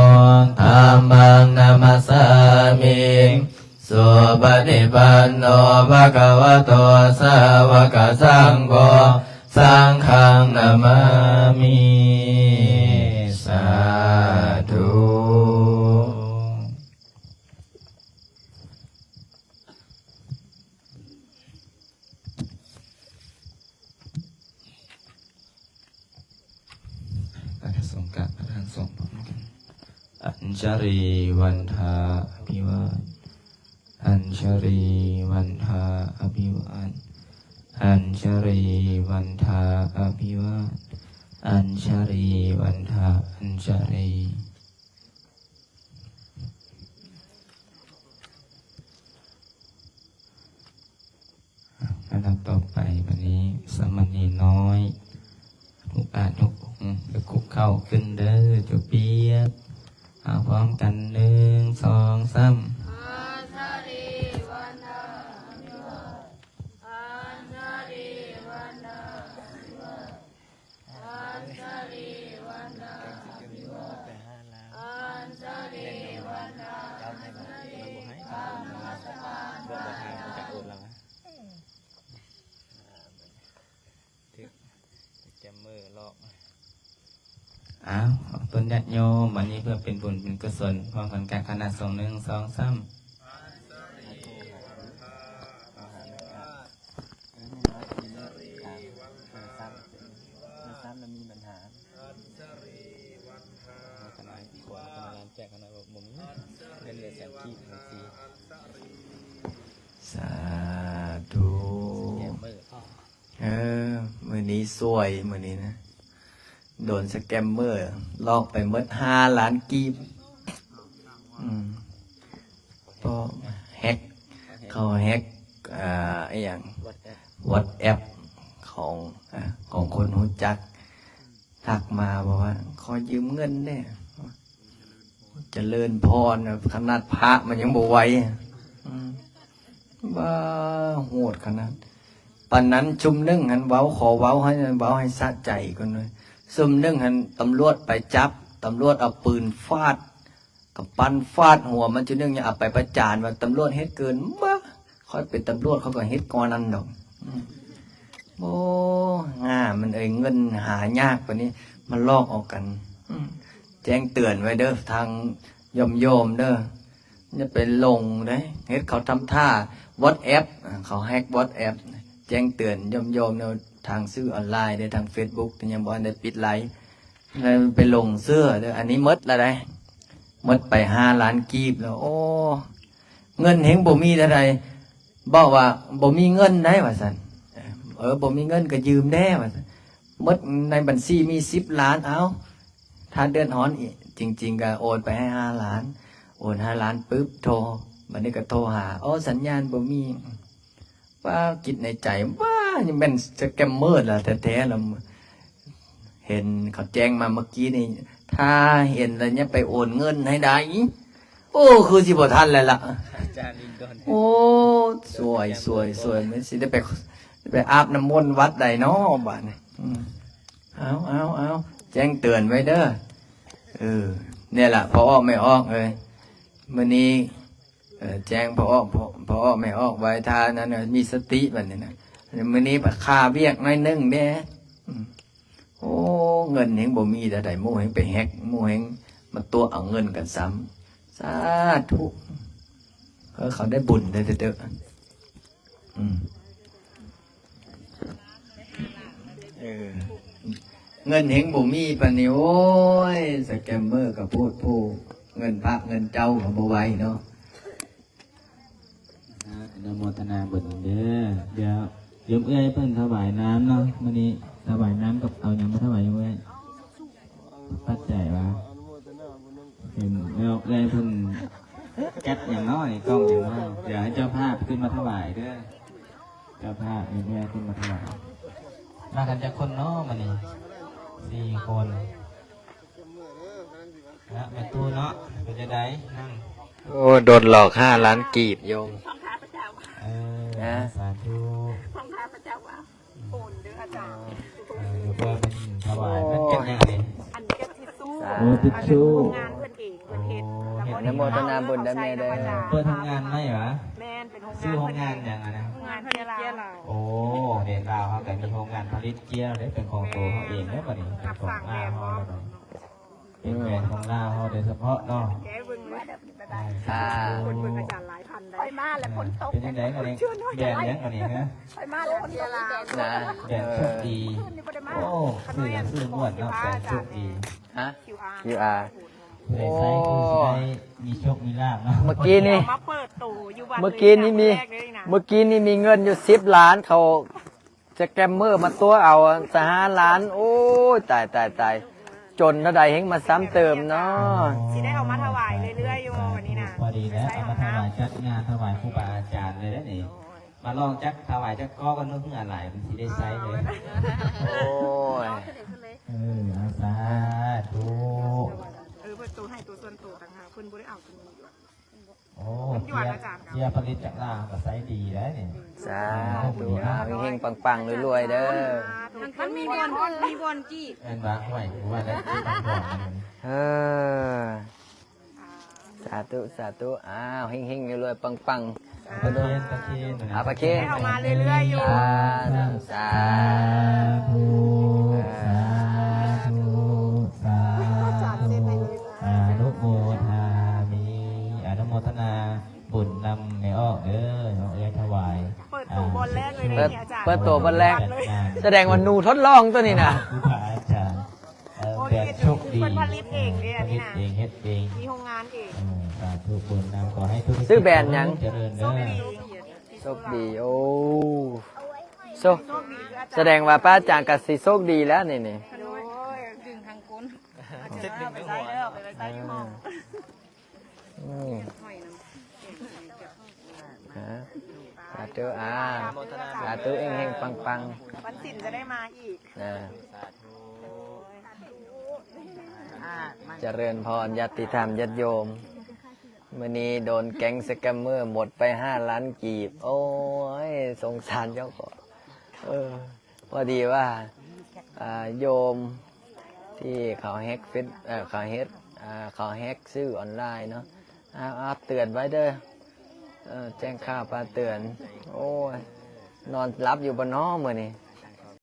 B: ธัมมังนามัสสามิสุปฏิปันโนภะคะวะโตสาวกสังโฆสังฆังนามามิสาธุ
A: สงการประธานสงฆ์พร้อมกันอัญชรีวันทาอภิวาทอัญชรีวันทาอภิวาทอัญชรีวันทาอภิวาทอัญชรีวันทาอัญชรีระดับต่อไปวันนี้สมณีน้อยทุกอาทุกองค์จะคุกเข้าขึ้นเด้อจุเปียกเอาพร้อมกัน1 2 3ต้นญาติโยมวันนี้เพื่อเป็นบุญเป็นกุศลพร้อมกันการคณะสงฆ์1 2 3
B: สาธุมือนี้สวยมือนี้นะโดนสแกมเมอร์ลอกไปหมด5 ล้านกีบเพราะ เงินเนี่ยเจริญพรขนาดพระมันยังบ่ไหวบ้าโหดขนาดปานนั้นชุมนึ่งหันเว้าขอเว้าให้สะใจกันเลยซุมนึ่งหันตำรวจไปจับตำรวจเอาปืนฟาดกับปั้นฟาดหัวมันจุนึ่งอย่าเอาไปประจานว่าตำรวจเฮ็ดเกินบ้าค่อยเป็นตำรวจเขาก็เฮ็ดก่อนนั้นดอกโอ้มันเงินหายากกว่านี้มันลอกออกกันแจ้งเตือนไว้เด้อทางโยมเด้อจะเป็นลงได้เฮ็ดเขาทำท่า WhatsApp เขาแฮก WhatsApp แจ้งเตือนโยมเนาะทางซื้อออนไลน์ได้ทาง Facebook แต่ยังบ่ได้ปิดไลฟ์เลยไปลงเสื้อเด้ออันนี้มดละได้มดไป5 ล้านกีบแล้วโอ้เงินเฮงบ่มีเท่าใดบอกว่าบ่มีเงินได้ว่าซั่นบ่มีเงินก็ยืมแน่ว่าซั่นมดในบัญชีมี10 ล้านเอาถ้าเดือนฮ้อนอีกจริงๆก็โอนไปให้5 ล้านโอน5 ล้านปึ๊บโทรบัดนี้ก็โทรหาสัญญาณบ่มีว่าคิดในใจว่านี่มันสแกมเมอร์ล่ะแท้ๆแล้วเห็นเขาแจ้งมาเมื่อกี้นี่ถ้าเห็นแล้วเนี่ยไปโอนเงินให้ได้โอ้คือสิบ่ทันแล้วล่ะอาจารย์ลิงดอนโอ้สวยมันสิได้ไปอาบน้ำมนต์วัดใดเนาะบัดนี้เอาแจ้งเตือนไว้เด้อเนี่ยล่ะพอออกไม่ออกเลยมื้อนี้แจ้งพอออกไม่ออกไว้ท่านั้นมีสติบัดนี้นะมื้อนี้ค่าเวียกน้อยนึงแน่โอ้เงินเฮงบ่มีแต่ใดหมู่เฮงไปแฮกหมู่เฮงมาตัวเอาเงินกันซ้ำสาธุเขาได้บุญได้เด้อเงินเฮงบ่มีปานนี้โอ้ยสแกมเมอร์ก็พูดผู้เงินพระเงินเจ้าก็บ่ไหวเนาะ
A: อนุโมทนาบุญเด้อเดี๋ยวโยมเอ้ยเพิ่นถวายน้ำเนาะมื้อนี้ถวายน้ำกับเอาหยังมาถวายโยมเอ้ยปัจจัยวะเห็นแล้วเอ้ยเพิ่นแก๊ปอย่างน้อยกล้องอย่างน้อยเดี๋ยวให้เจ้าภาพขึ้นมาถวายเด้อเจ้าภาพโยมเอ้ยขึ้นมาถวายมากันจักคนเนาะมื้อนี้4 คนนะแม่ตู้เนาะเป็นจะได้นั่ง
B: โอ้โดนหลอก5 ล้านกีบโยม
A: นะสาธุ
C: ของข้าพเจ้าว่าโอนเด้ออาจารย์
A: เพื่อเป็นถวายมันเป็นยังไง
C: อันนี้ก็ทิชชู่ทิชชู่งานเพื่อนเองเพื่อนเฮ็ด
B: อนุโมทนาบุญได้แม่เด้อ
A: เพื่อทำงานไหมวะ
C: แม่นเป็นโรงงาน
A: ซื้อโรงงานอย่างไรนะ
C: งานผลิตเกียร์เรา
A: โอ้เด่นลาวเขาแต่มีโรงงานผลิตเกียร์ได้เป็นของตัวเขาเองได้ป่ะนี่เป็นของลาวเขาเป็นแบรนด์ของลาวเขาโดยเฉพาะเนาะ
C: แกเบิ่งว่าคนเบิ่งอาจารย์หลายพันได้ไปมาแล้วคนตก
A: เป็นยังไงกันนี่แบรนด์ยังกันนี่ฮะ
C: ไปมาแล้วคนเดียวนะ
A: แบรนด์โชคดีโอ้ซื้อนวดเนาะแบรนด์โชคดี
B: ฮะ QR
A: ใส่คือได้มีโชคมีลาภเนาะ
B: เมื่อกี้นี่เมื่อกี้นี่มีเงินอยู่10 ล้านเขาจะแกมเมอร์มาตัวเอา5 ล้านโอ้ยตายจนเท่าใดเฮงมาซ้ำเติมเนาะ
C: สิได้เอามาถวายเรื่อยๆอยู่วันนี้นะ
A: พอดีแล้วเอามาถวายจัดงานถวายครูบาอาจารย์เลยนะนี่มาลองจักถวายจักก้อกันนึกอะไรมันสิได้ใช้เลย
B: โอ้ย
A: อาสาธุ
C: เพิ่นตัวให้ตัวส่วนตัวต่างหากเพิ่นบ่ได้เอาตัวนี้อยู่
A: โอ้เทียผลิตจากลาวก็ใช้ดีแล้วนี่
B: สาธุเฮงๆปังๆรวยๆเด้อ
C: มันมีบอลจี้
A: เอ็นบ้าห่วยว่าได้ที่บางบ่
B: อนสาธุเฮงๆรวยๆปังๆ
A: ประเคน
B: ประเคน
C: เอามาเรื่อยๆอยู่
B: สาธุ
A: อนุโมทามิอนุโมทนาบุญนำในอ้อน้องเอ๋ยถวาย
C: เปิดตัวบอลแรกเลยเนี่ยอาจารย์
B: เปิดตัวบอลแรกแสดงว่าหนูทดลองตัวนี้นะ
A: ครูบาอาจารย์แบบโชคดี
C: ผลิตเองเนี่ยนี่นะ
A: เฮ็ดเอง
C: มีโรงงานเอง
A: สาธุบุญนำขอให้ทุก
B: ซื้อแบรนด์ยัง
A: เจริญเด้อ
B: โชคดีโอ้แสดงว่าป้าอาจารย์กับสีโชคดีแล้วนี่
C: ดึงทางก้นไปใส่เด้อไปใส่ห้อง
B: สาธุสาธุเฮงๆปัง
C: วันศิลจะได้มาอีก
B: นะ เจริญพรญาติธรรมญาติโยมมื้อนี้โดนแก๊งสแกมเมอร์หมดไป5 ล้านกีบ โอ้ยสงสารเจ้าของพอดีว่าโยมที่เขาแฮกเฟซเขาแฮกซื้อออนไลน์เนาะเตือนไว้เด้อแจ้งข่าวปาเตือน โอ้ยนอนรับอยู่บนน้อมื้อนี้